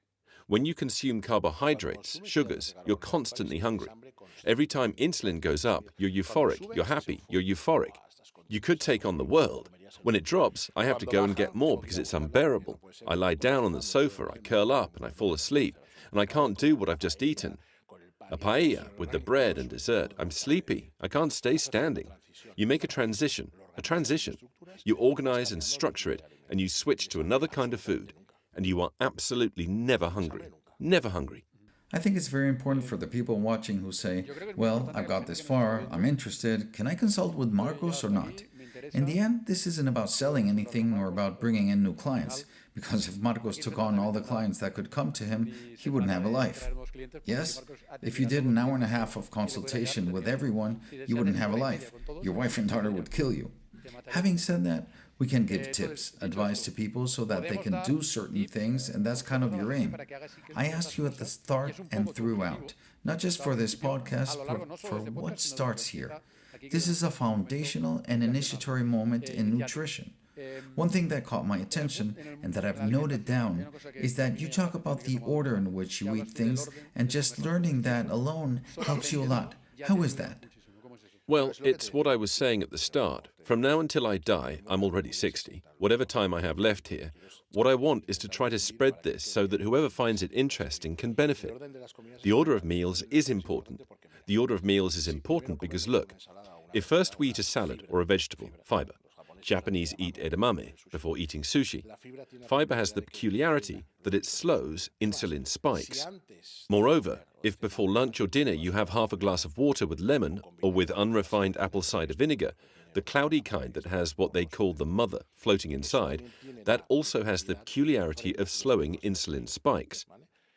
When you consume carbohydrates, sugars, you're constantly hungry. Every time insulin goes up, you're euphoric, you're happy, you're euphoric. You could take on the world. When it drops, I have to go and get more because it's unbearable. I lie down on the sofa, I curl up, and I fall asleep, and I can't do what I've just eaten. A paella with the bread and dessert. I'm sleepy. I can't stay standing. You make a transition. You organize and structure it, and you switch to another kind of food, and you are absolutely never hungry. Never hungry. I think it's very important for the people watching who say, well, I've got this far, I'm interested, can I consult with Marcos or not? In the end, this isn't about selling anything nor about bringing in new clients, because if Marcos took on all the clients that could come to him, he wouldn't have a life. Yes, if you did an hour and a half of consultation with everyone, you wouldn't have a life. Your wife and daughter would kill you. Having said that, we can give tips, advice to people so that they can do certain things, and that's kind of your aim. I asked you at the start and throughout, not just for this podcast, but for what starts here. This is a foundational and initiatory moment in nutrition. One thing that caught my attention and that I've noted down is that you talk about the order in which you eat things, and just learning that alone helps you a lot. How is that? Well, it's what I was saying at the start. From now until I die, I'm already 60, whatever time I have left here, what I want is to try to spread this so that whoever finds it interesting can benefit. The order of meals is important. The order of meals is important because, look, if first we eat a salad or a vegetable, fiber, Japanese eat edamame before eating sushi. Fiber has the peculiarity that it slows insulin spikes. Moreover, if before lunch or dinner you have half a glass of water with lemon or with unrefined apple cider vinegar, the cloudy kind that has what they call the mother floating inside, that also has the peculiarity of slowing insulin spikes.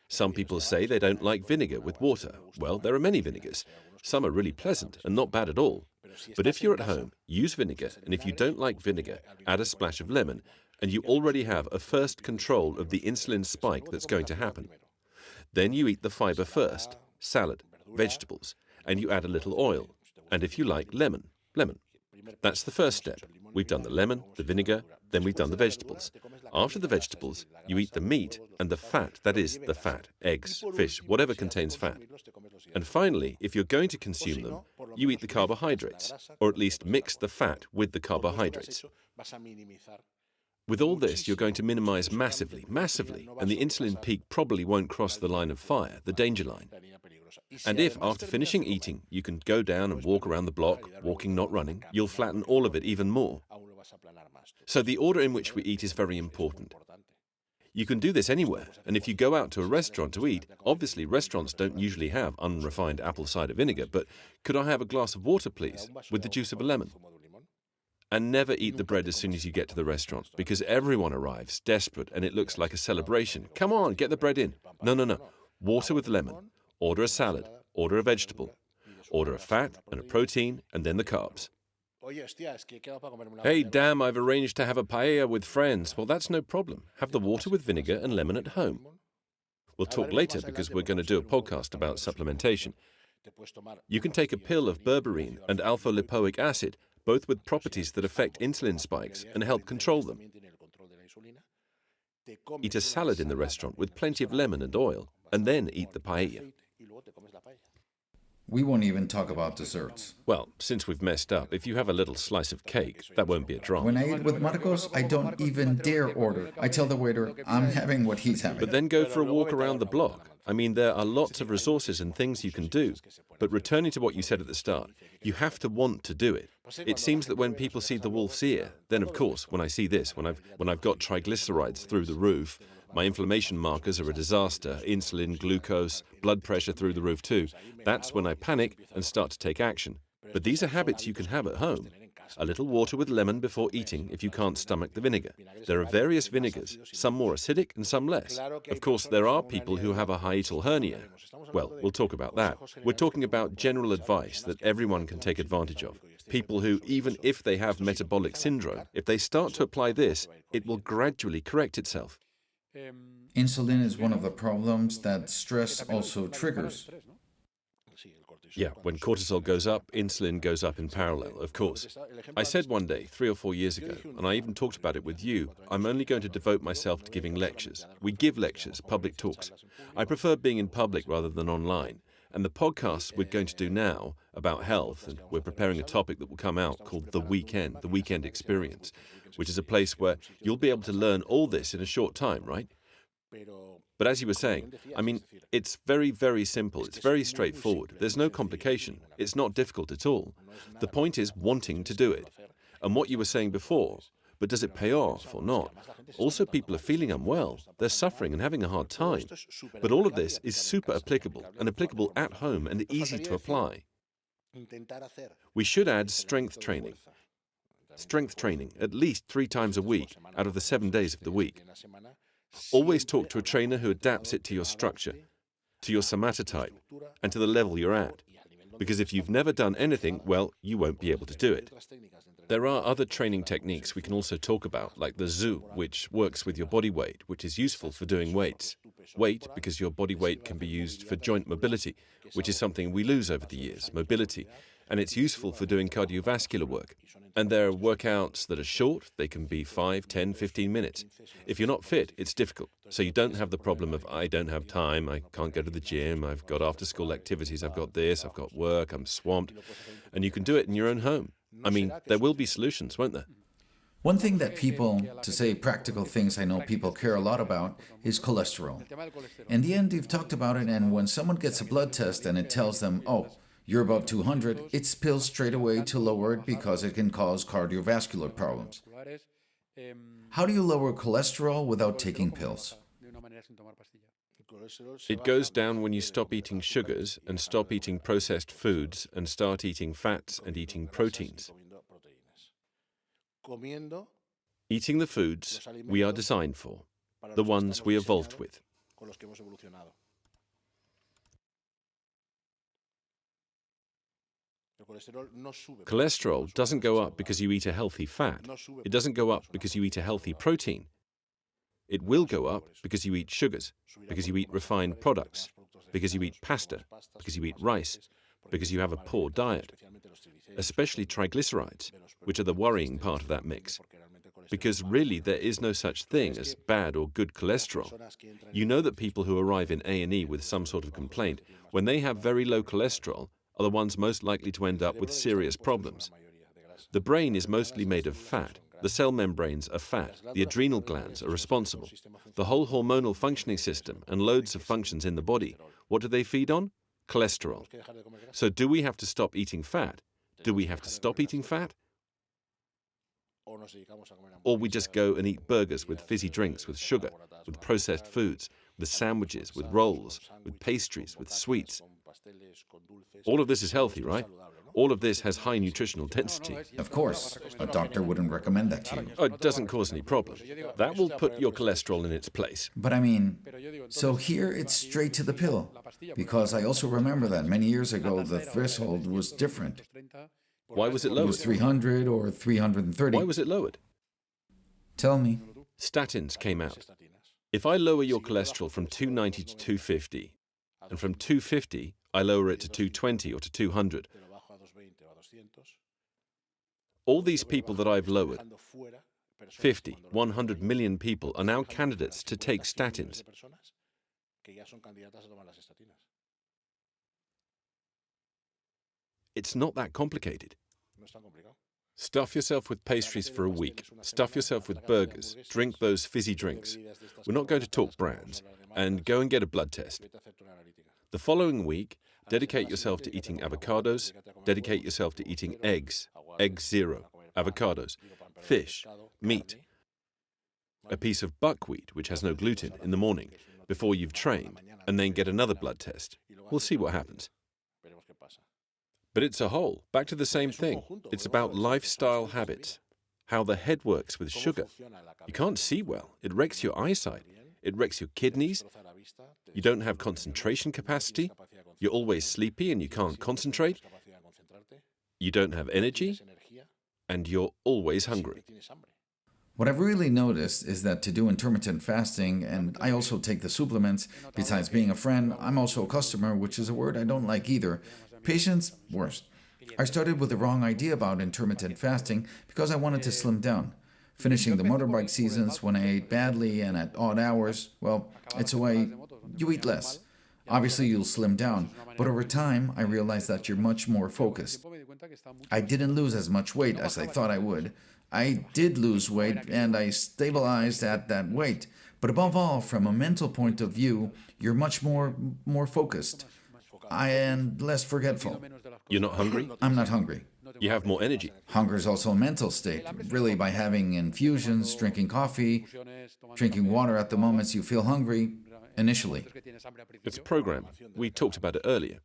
Some people say they don't like vinegar with water. Well, there are many vinegars. Some are really pleasant and not bad at all. But if you're at home, use vinegar, and if you don't like vinegar, add a splash of lemon, and you already have a first control of the insulin spike that's going to happen. Then you eat the fiber first, salad, vegetables, and you add a little oil, and if you like, lemon. That's the first step. We've done the lemon, the vinegar, then we've done the vegetables. After the vegetables, you eat the meat and the fat, that is, the fat, eggs, fish, whatever contains fat. And finally, if you're going to consume them, you eat the carbohydrates, or at least mix the fat with the carbohydrates. With all this, you're going to minimize massively, and the insulin peak probably won't cross the line of fire, the danger line. And if, after finishing eating, you can go down and walk around the block, walking, not running, you'll flatten all of it even more. So the order in which we eat is very important. You can do this anywhere, and if you go out to a restaurant to eat, obviously restaurants don't usually have unrefined apple cider vinegar, but could I have a glass of water, please, with the juice of a lemon? And never eat the bread as soon as you get to the restaurant, because everyone arrives desperate and it looks like a celebration. Come on, get the bread in. No. Water with lemon. Order a salad. Order a vegetable. Order a fat and a protein, and then the carbs. Hey, damn, I've arranged to have a paella with friends. Well, that's no problem. Have the water with vinegar and lemon at home. We'll talk later because we're going to do a podcast about supplementation. You can take a pill of berberine and alpha-lipoic acid, both with properties that affect insulin spikes and help control them. Eat a salad in the restaurant with plenty of lemon and oil, and then eat the paella. We won't even talk about desserts. Well, since we've messed up, if you have a little slice of cake, that won't be a drama. When I eat with Marcos, I don't even dare order. I tell the waiter, I'm having what he's having. But then go for a walk around the block. I mean, there are lots of resources and things you can do. But returning to what you said at the start, you have to want to do it. It seems that when people see the wolf's ear, then of course, when I see this, when I've got triglycerides through the roof, my inflammation markers are a disaster, insulin, glucose, blood pressure through the roof too. That's when I panic and start to take action. But these are habits you can have at home. A little water with lemon before eating if you can't stomach the vinegar. There are various vinegars, some more acidic and some less. Of course, there are people who have a hiatal hernia. Well, we'll talk about that. We're talking about general advice that everyone can take advantage of. People who, even if they have metabolic syndrome, if they start to apply this, it will gradually correct itself. Insulin is one of the problems that stress also triggers. Yeah, when cortisol goes up, insulin goes up in parallel, of course. I said one day, 3 or 4 years ago, and I even talked about it with you, I'm only going to devote myself to giving lectures. We give lectures, public talks. I prefer being in public rather than online. And the podcasts we're going to do now about health, and we're preparing a topic that will come out called The Weekend Experience, which is a place where you'll be able to learn all this in a short time, right? But as you were saying, I mean, it's very, very simple. It's very straightforward. There's no complication. It's not difficult at all. The point is wanting to do it. And what you were saying before, but does it pay off or not? Also, people are feeling unwell. They're suffering and having a hard time. But all of this is super applicable and applicable at home and easy to apply. We should add strength training. Strength training at least 3 times a week out of the 7 days of the week. Always talk to a trainer who adapts it to your structure, to your somatotype, and to the level you're at. Because if you've never done anything, well, you won't be able to do it. There are other training techniques we can also talk about, like the zoo, which works with your body weight, which is useful for doing weights. Weight, because your body weight can be used for joint mobility, which is something we lose over the years, mobility. And it's useful for doing cardiovascular work. And there are workouts that are short. They can be 5, 10, 15 minutes. If you're not fit, it's difficult. So you don't have the problem of, I don't have time, I can't go to the gym, I've got after-school activities, I've got this, I've got work, I'm swamped. And you can do it in your own home. I mean, there will be solutions, won't there? One thing that people, to say practical things I know people care a lot about, is cholesterol. In the end, you've talked about it, and when someone gets a blood test and it tells them, oh, You're above 200, it's pills straight away to lower it because it can cause cardiovascular problems. How do you lower cholesterol without taking pills? It goes down when you stop eating sugars and stop eating processed foods and start eating fats and eating proteins. Eating the foods we are designed for, the ones we evolved with. Cholesterol doesn't go up because you eat a healthy fat. It doesn't go up because you eat a healthy protein. It will go up because you eat sugars, because you eat refined products, because you eat pasta, because you eat rice, because you have a poor diet, especially triglycerides, which are the worrying part of that mix. Because really there is no such thing as bad or good cholesterol. You know that people who arrive in A&E with some sort of complaint, when they have very low cholesterol, are the ones most likely to end up with serious problems. The brain is mostly made of fat. The cell membranes are fat. The adrenal glands are responsible. The whole hormonal functioning system and loads of functions in the body, what do they feed on? Cholesterol. So do we have to stop eating fat? Do we have to stop eating fat? Or we just go and eat burgers with fizzy drinks, with sugar, with processed foods, with sandwiches, with rolls, with pastries, with sweets. All of this is healthy, right? All of this has high nutritional density. Of course, a doctor wouldn't recommend that to you. It doesn't cause any problem. That will put your cholesterol in its place. But I mean, so here it's straight to the pill. Because I also remember that many years ago the threshold was different. Why was it It lowered? was 300 or 330. Why was it lowered? Tell me. Statins came out. If I lower your cholesterol from 290 to 250, and from 250 I lower it to 220 or to 200, all these people that I've lowered, 50, 100 million people, are now candidates to take statins. It's not that complicated. Stuff yourself with pastries for a week. Stuff yourself with burgers. Drink those fizzy drinks. We're not going to talk brands. And go and get a blood test. The following week, dedicate yourself to eating avocados. Dedicate yourself to eating eggs. Egg zero. Avocados. Fish. Meat. A piece of buckwheat, which has no gluten, in the morning, before you've trained. And then get another blood test. We'll see what happens. But it's a whole. Back to the same thing. It's about lifestyle habits. How the head works with sugar. You can't see well. It wrecks your eyesight. It wrecks your kidneys. You don't have concentration capacity. You're always sleepy and you can't concentrate. You don't have energy. And you're always hungry. What I've really noticed is that to do intermittent fasting, and I also take the supplements, besides being a friend, I'm also a customer, which is a word I don't like either. Patients, worst. I started with the wrong idea about intermittent fasting because I wanted to slim down. Finishing the motorbike seasons when I ate badly and at odd hours, well, it's a way you eat less. Obviously, you'll slim down, but over time, I realized that you're much more focused. I didn't lose as much weight as I thought I would. I did lose weight and I stabilized at that weight. But above all, from a mental point of view, you're much more focused. And less forgetful. You're not hungry? I'm not hungry. You have more energy. Hunger is also a mental state, really by having infusions, drinking coffee, drinking water at the moments you feel hungry, initially. It's programming. We talked about it earlier.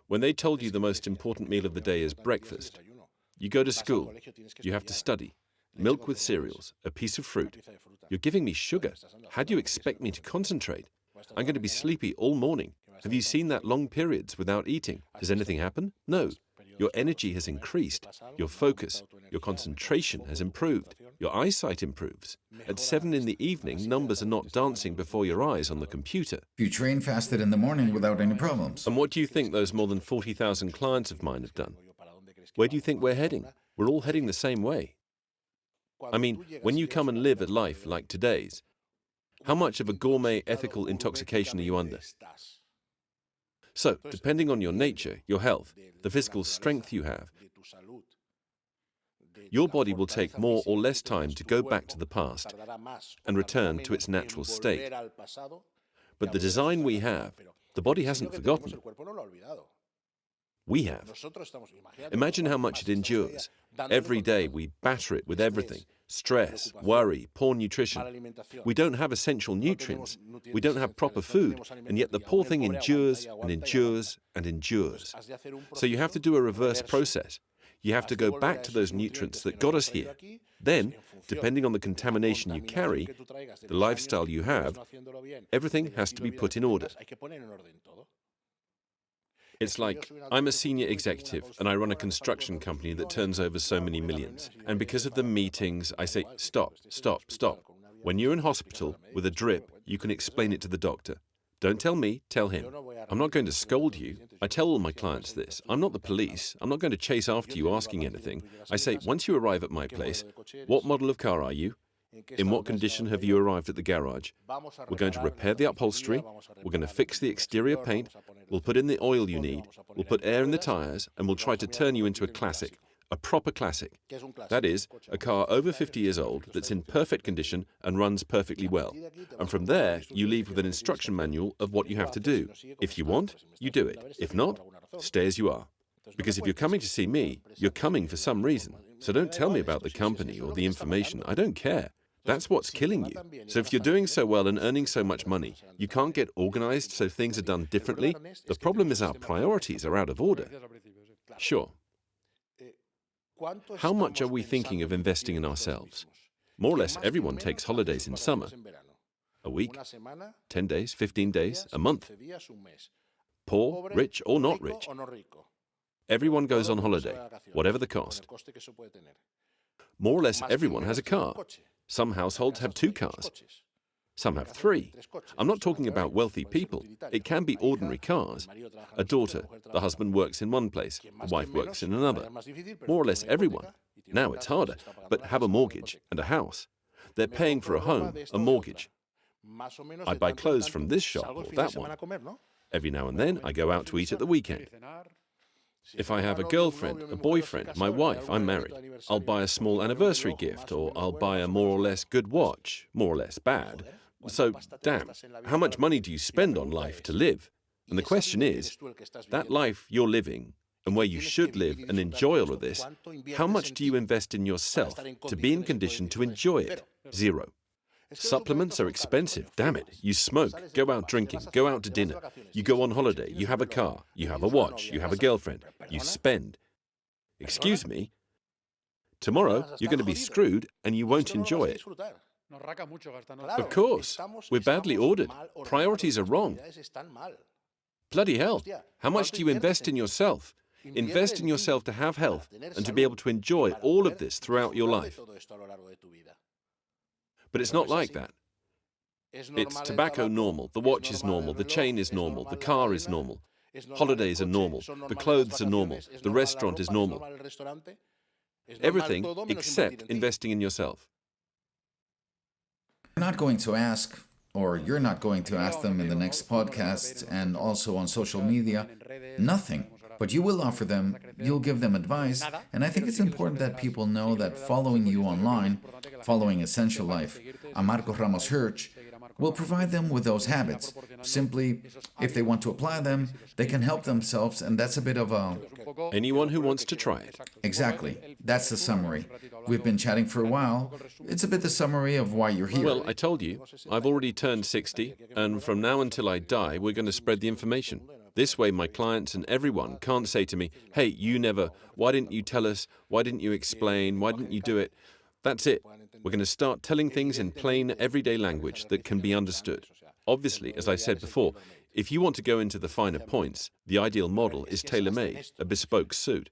When they told you the most important meal of the day is breakfast, you go to school, you have to study, milk with cereals, a piece of fruit. You're giving me sugar. How do you expect me to concentrate? I'm going to be sleepy all morning. Have you seen that long periods without eating? Does anything happen? No. Your energy has increased. Your focus, your concentration has improved. Your eyesight improves. At 7 in the evening, numbers are not dancing before your eyes on the computer. You train fasted in the morning without any problems. And what do you think those more than 40,000 clients of mine have done? Where do you think we're heading? We're all heading the same way. I mean, when you come and live a life like today's, how much of a gourmet ethical intoxication are you under? So, depending on your nature, your health, the physical strength you have, your body will take more or less time to go back to the past and return to its natural state. But the design we have, the body hasn't forgotten. We have. Imagine how much it endures. Every day we batter it with everything. Stress, worry, poor nutrition. We don't have essential nutrients. We don't have proper food. And yet the poor thing endures and endures and endures. So you have to do a reverse process. You have to go back to those nutrients that got us here. Then, depending on the contamination you carry, the lifestyle you have, everything has to be put in order. It's like, I'm a senior executive and I run a construction company that turns over so many millions. And because of the meetings, I say, stop, stop, stop. When you're in hospital with a drip, you can explain it to the doctor. Don't tell me, tell him. I'm not going to scold you. I tell all my clients this. I'm not the police. I'm not going to chase after you asking anything. I say, once you arrive at my place, what model of car are you? In what condition have you arrived at the garage? We're going to repair the upholstery. We're going to fix the exterior paint. We'll put in the oil you need. We'll put air in the tires, and we'll try to turn you into a classic, a proper classic. That is, a car over 50 years old that's in perfect condition and runs perfectly well. And from there, you leave with an instruction manual of what you have to do. If you want, you do it. If not, stay as you are. Because if you're coming to see me, you're coming for some reason. So don't tell me about the company or the information. I don't care. That's what's killing you. So if you're doing so well and earning so much money, you can't get organized so things are done differently. The problem is our priorities are out of order. Sure. How much are we thinking of investing in ourselves? More or less everyone takes holidays in summer. A week, 10 days, 15 days, a month. Poor, rich, or not rich. Everyone goes on holiday, whatever the cost. More or less everyone has a car. Some households have 2 cars. Some have 3. I'm not talking about wealthy people. It can be ordinary cars. A daughter, the husband works in one place, the wife works in another. More or less everyone. Now it's harder, but have a mortgage and a house. They're paying for a home, a mortgage. I buy clothes from this shop or that one. Every now and then I go out to eat at the weekend. If I have a girlfriend, a boyfriend, my wife, I'm married, I'll buy a small anniversary gift, or I'll buy a more or less good watch, more or less bad. So, damn, how much money do you spend on life to live? And the question is, that life you're living, and where you should live and enjoy all of this, how much do you invest in yourself to be in condition to enjoy it? 0. Supplements are expensive, damn it. You smoke, go out drinking, go out to dinner. You go on holiday, you have a car, you have a watch, you have a girlfriend, you spend. Excuse me, tomorrow you're going to be screwed and you won't enjoy it. Of course, we're badly ordered. Priorities are wrong. Bloody hell, how much do you invest in yourself? Invest in yourself to have health and to be able to enjoy all of this throughout your life. But it's not like that. It's tobacco normal, the watch is normal, the chain is normal, the car is normal, holidays are normal, the clothes are normal, the restaurant is normal. Everything except investing in yourself. I'm not going to ask, or you're not going to ask them in the next podcast and also on social media, nothing. But you will offer them, you'll give them advice, and I think it's important that people know that following you online, following Essential Life, a Marcos Ramos Hirsch, will provide them with those habits. Simply, if they want to apply them, they can help themselves, and that's a bit of a... Anyone who wants to try it. Exactly. That's the summary. We've been chatting for a while. It's a bit the summary of why you're here. Well, I told you, I've already turned 60, and from now until I die, we're going to spread the information. This way my clients and everyone can't say to me, hey, you never, why didn't you tell us, why didn't you explain, why didn't you do it? That's it. We're going to start telling things in plain, everyday language that can be understood. Obviously, as I said before, if you want to go into the finer points, the ideal model is tailor-made, a bespoke suit.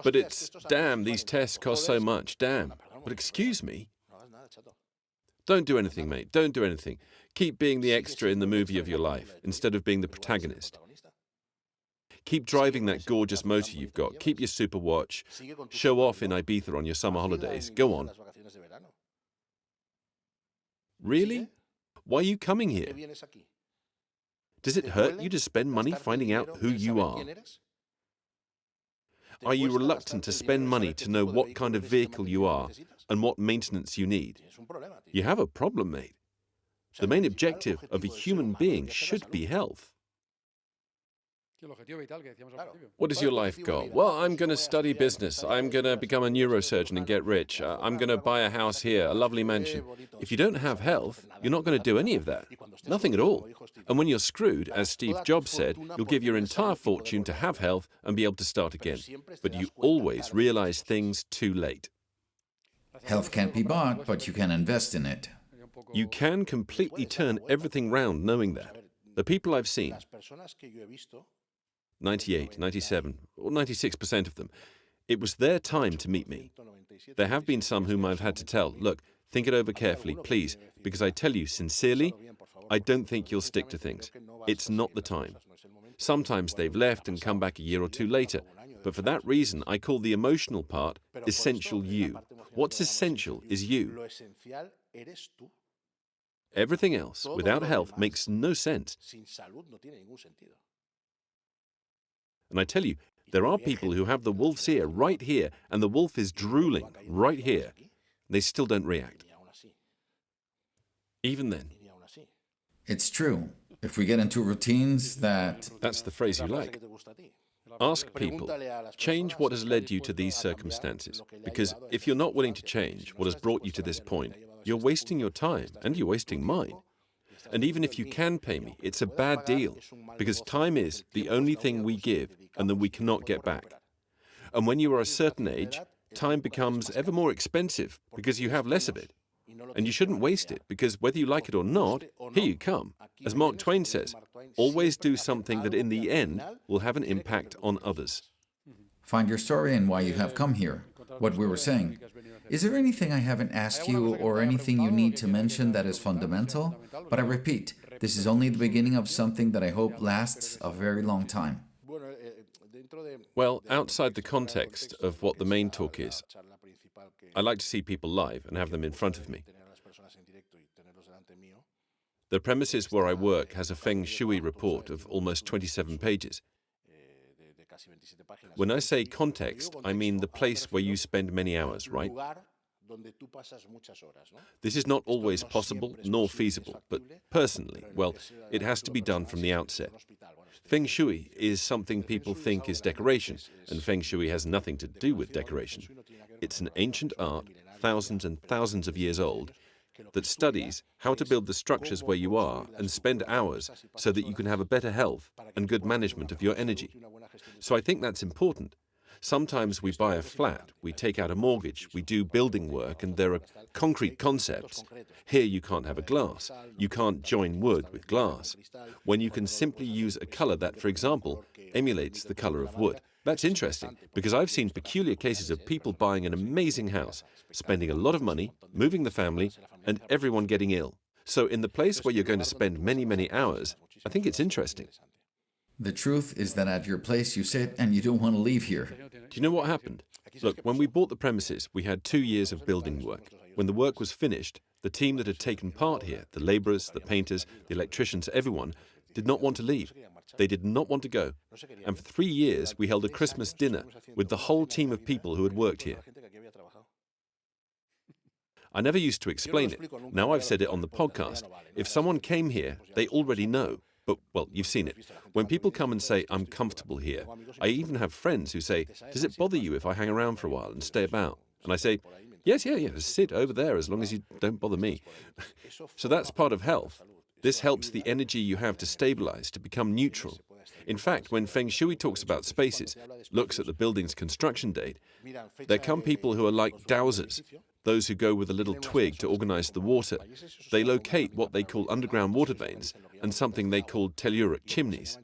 But it's, damn, these tests cost so much, damn. But excuse me. Don't do anything, mate, don't do anything. Keep being the extra in the movie of your life, instead of being the protagonist. Keep driving that gorgeous motor you've got. Keep your super watch. Show off in Ibiza on your summer holidays. Go on. Really? Why are you coming here? Does it hurt you to spend money finding out who you are? Are you reluctant to spend money to know what kind of vehicle you are and what maintenance you need? You have a problem, mate. The main objective of a human being should be health. What is your life goal? Well, I'm going to study business. I'm going to become a neurosurgeon and get rich. I'm going to buy a house here, a lovely mansion. If you don't have health, you're not going to do any of that. Nothing at all. And when you're screwed, as Steve Jobs said, you'll give your entire fortune to have health and be able to start again. But you always realize things too late. Health can't be bought, but you can invest in it. You can completely turn everything round knowing that. The people I've seen, 98, 97, or 96% of them, it was their time to meet me. There have been some whom I've had to tell, look, think it over carefully, please, because I tell you sincerely, I don't think you'll stick to things. It's not the time. Sometimes they've left and come back a year or two later, but for that reason, I call the emotional part essential you. What's essential is you. Everything else, without health, makes no sense. And I tell you, there are people who have the wolf's ear right here, and the wolf is drooling right here. They still don't react. Even then. It's true. If we get into routines that... That's the phrase you like. Ask people, change what has led you to these circumstances. Because if you're not willing to change what has brought you to this point, you're wasting your time and you're wasting mine. And even if you can pay me, it's a bad deal, because time is the only thing we give and that we cannot get back. And when you are a certain age, time becomes ever more expensive because you have less of it. And you shouldn't waste it, because whether you like it or not, here you come. As Mark Twain says, always do something that in the end will have an impact on others. Find your story and why you have come here. What we were saying. Is there anything I haven't asked you or anything you need to mention that is fundamental? But I repeat, this is only the beginning of something that I hope lasts a very long time. Well, outside the context of what the main talk is, I like to see people live and have them in front of me. The premises where I work has a Feng Shui report of almost 27 pages. When I say context, I mean the place where you spend many hours, right? This is not always possible nor feasible, but personally, well, it has to be done from the outset. Feng Shui is something people think is decoration, and Feng Shui has nothing to do with decoration. It's an ancient art, thousands and thousands of years old, that studies how to build the structures where you are and spend hours so that you can have a better health and good management of your energy. So I think that's important. Sometimes we buy a flat, we take out a mortgage, we do building work, and there are concrete concepts. Here you can't have a glass. You can't join wood with glass. When you can simply use a color that, for example, emulates the color of wood. That's interesting, because I've seen peculiar cases of people buying an amazing house, spending a lot of money, moving the family, and everyone getting ill. So in the place where you're going to spend many, many hours, I think it's interesting. The truth is that at your place you sit and you don't want to leave here. Do you know what happened? Look, when we bought the premises, we had 2 years of building work. When the work was finished, the team that had taken part here, the laborers, the painters, the electricians, everyone, did not want to leave. They did not want to go. And for 3 years, we held a Christmas dinner with the whole team of people who had worked here. I never used to explain it. Now I've said it on the podcast. If someone came here, they already know. But, well, you've seen it. When people come and say, I'm comfortable here, I even have friends who say, does it bother you if I hang around for a while and stay about? And I say, yes, sit over there as long as you don't bother me. So that's part of health. This helps the energy you have to stabilize, to become neutral. In fact, when Feng Shui talks about spaces, looks at the building's construction date, there come people who are like dowsers, those who go with a little twig to organize the water. They locate what they call underground water veins and something they call telluric chimneys.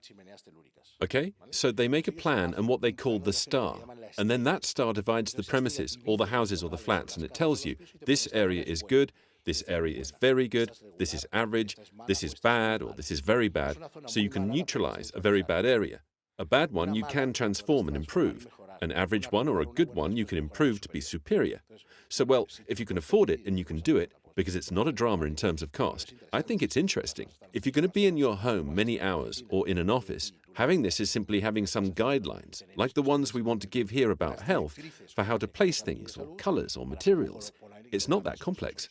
Okay? So they make a plan and what they call the star. And then that star divides the premises, or the houses or the flats, and it tells you, this area is good, this area is very good, this is average, this is bad, or this is very bad. So you can neutralize a very bad area. A bad one you can transform and improve. An average one or a good one you can improve to be superior. So, well, if you can afford it and you can do it, because it's not a drama in terms of cost, I think it's interesting. If you're going to be in your home many hours or in an office, having this is simply having some guidelines, like the ones we want to give here about health, for how to place things or colors or materials. It's not that complex.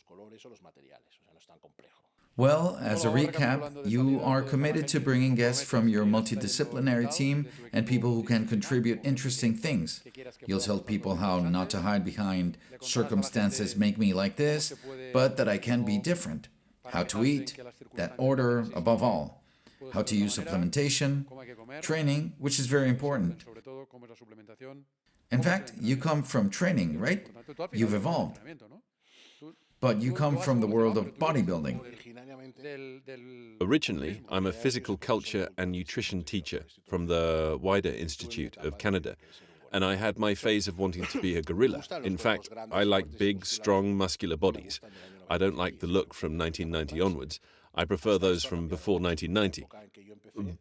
Well, as a recap, you are committed to bringing guests from your multidisciplinary team and people who can contribute interesting things. You'll tell people how not to hide behind circumstances make me like this, but that I can be different. How to eat, that order above all. How to use supplementation, training, which is very important. In fact, you come from training, right? You've evolved. But you come from the world of bodybuilding. Originally, I'm a physical culture and nutrition teacher from the Wider Institute of Canada, and I had my phase of wanting to be a gorilla. In fact, I like big, strong, muscular bodies. I don't like the look from 1990 onwards. I prefer those from before 1990.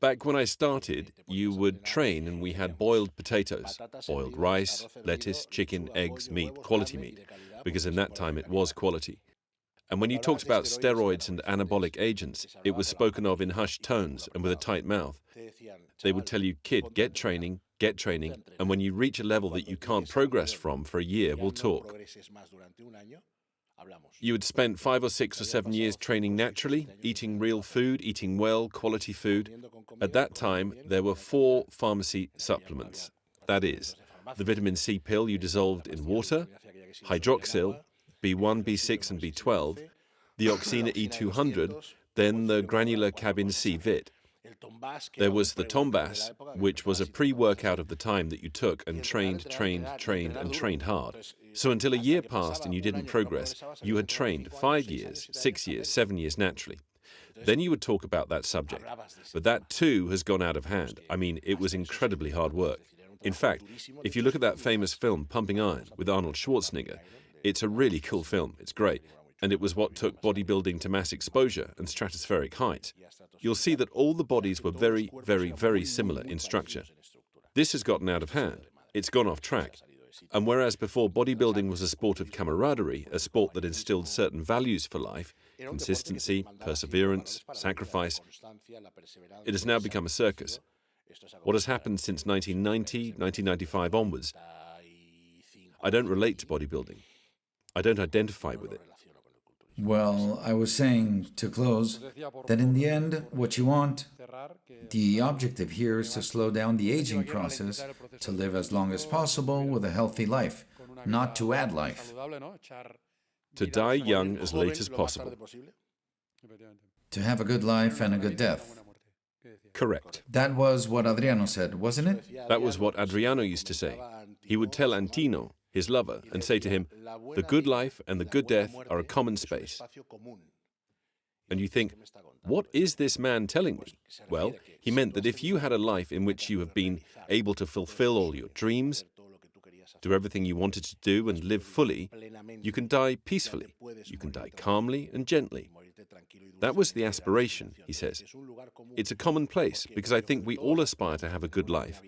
Back when I started, you would train and we had boiled potatoes, boiled rice, lettuce, chicken, eggs, meat, quality meat, because in that time it was quality. And when you talked about steroids and anabolic agents, it was spoken of in hushed tones and with a tight mouth. They would tell you, kid, get training, and when you reach a level that you can't progress from for a year, we'll talk. You had spent 5 or 6 or 7 years training naturally, eating real food, eating well, quality food. At that time, there were 4 pharmacy supplements. That is, the vitamin C pill you dissolved in water, hydroxyl, B1, B6 and B12, the Oxina E200, then the granular cabin C-Vit. There was the Tombas, which was a pre-workout of the time that you took and trained hard. So until a year passed and you didn't progress, you had trained 5 years, 6 years, 7 years naturally. Then you would talk about that subject. But that too has gone out of hand. I mean, it was incredibly hard work. In fact, if you look at that famous film, Pumping Iron, with Arnold Schwarzenegger, it's a really cool film. It's great. And it was what took bodybuilding to mass exposure and stratospheric heights. You'll see that all the bodies were very, very, very similar in structure. This has gotten out of hand. It's gone off track. And whereas before bodybuilding was a sport of camaraderie, a sport that instilled certain values for life, consistency, perseverance, sacrifice, it has now become a circus. What has happened since 1990, 1995 onwards, I don't relate to bodybuilding. I don't identify with it. Well, I was saying, to close, that in the end, what you want, the objective here is to slow down the aging process, to live as long as possible with a healthy life, not to add life. To die young as late as possible. To have a good life and a good death. Correct. That was what Adriano said, wasn't it? That was what Adriano used to say. He would tell Antino, his lover, and say to him, the good life and the good death are a common space. And you think, what is this man telling me? Well, he meant that if you had a life in which you have been able to fulfill all your dreams, do everything you wanted to do and live fully, you can die peacefully. You can die calmly and gently. That was the aspiration, he says. It's a common place because I think we all aspire to have a good life,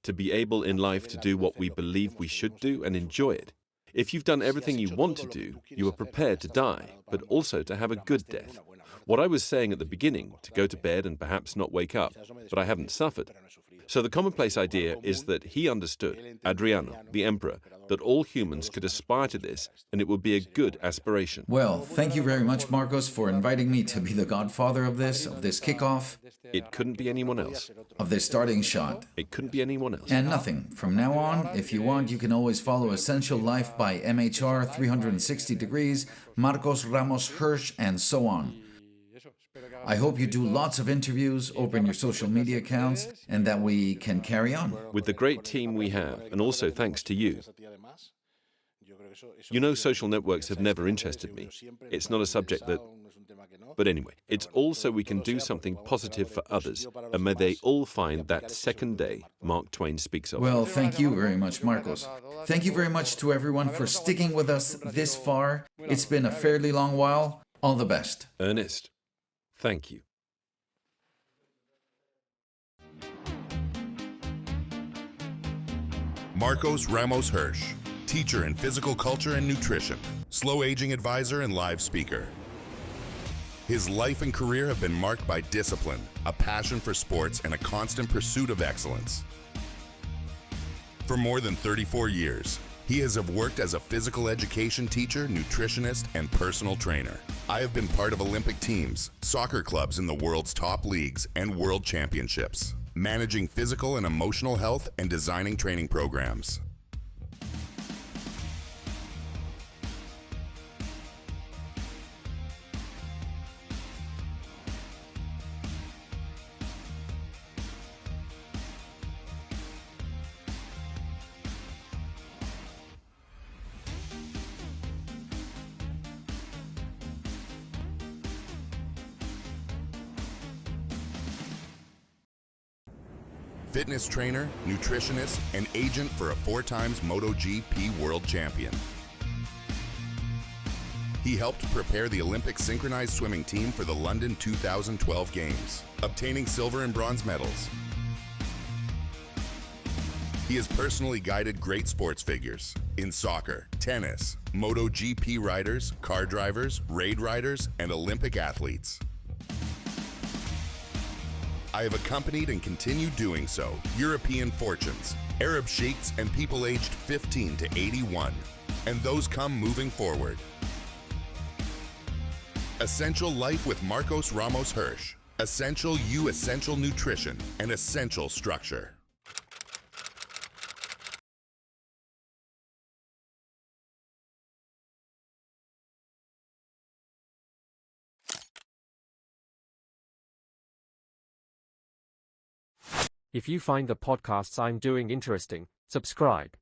to be able in life to do what we believe we should do and enjoy it. If you've done everything you want to do, you are prepared to die, but also to have a good death. What I was saying at the beginning, to go to bed and perhaps not wake up, but I haven't suffered. So the commonplace idea is that he understood, Adriano, the emperor, that all humans could aspire to this and it would be a good aspiration. Well, thank you very much, Marcos, for inviting me to be the godfather of this kickoff. It couldn't be anyone else. Of this starting shot. It couldn't be anyone else. And nothing. From now on, if you want, you can always follow Essential Life by MHR 360 Degrees, Marcos Ramos Hirsch, and so on. I hope you do lots of interviews, open your social media accounts, and that we can carry on. With the great team we have, and also thanks to you. You know, social networks have never interested me. It's not a subject that... But anyway, it's also we can do something positive for others, and may they all find that second day Mark Twain speaks of. Well, thank you very much, Marcos. Thank you very much to everyone for sticking with us this far. It's been a fairly long while. All the best. Ernest, thank you. Marcos Ramos Hirsch, teacher in physical culture and nutrition, slow aging advisor and live speaker. His life and career have been marked by discipline, a passion for sports, and a constant pursuit of excellence. For more than 34 years, he has worked as a physical education teacher, nutritionist, and personal trainer. I have been part of Olympic teams, soccer clubs in the world's top leagues, and world championships, managing physical and emotional health and designing training programs. Fitness trainer, nutritionist, and agent for a 4-time MotoGP world champion. He helped prepare the Olympic synchronized swimming team for the London 2012 Games, obtaining silver and bronze medals. He has personally guided great sports figures in soccer, tennis, MotoGP riders, car drivers, raid riders, and Olympic athletes. I have accompanied and continue doing so European fortunes, Arab sheikhs, and people aged 15 to 81, and those come moving forward. Essential Life with Marcos Ramos Hirsch. Essential You Essential Nutrition and Essential Structure. If you find the podcasts I'm doing interesting, subscribe.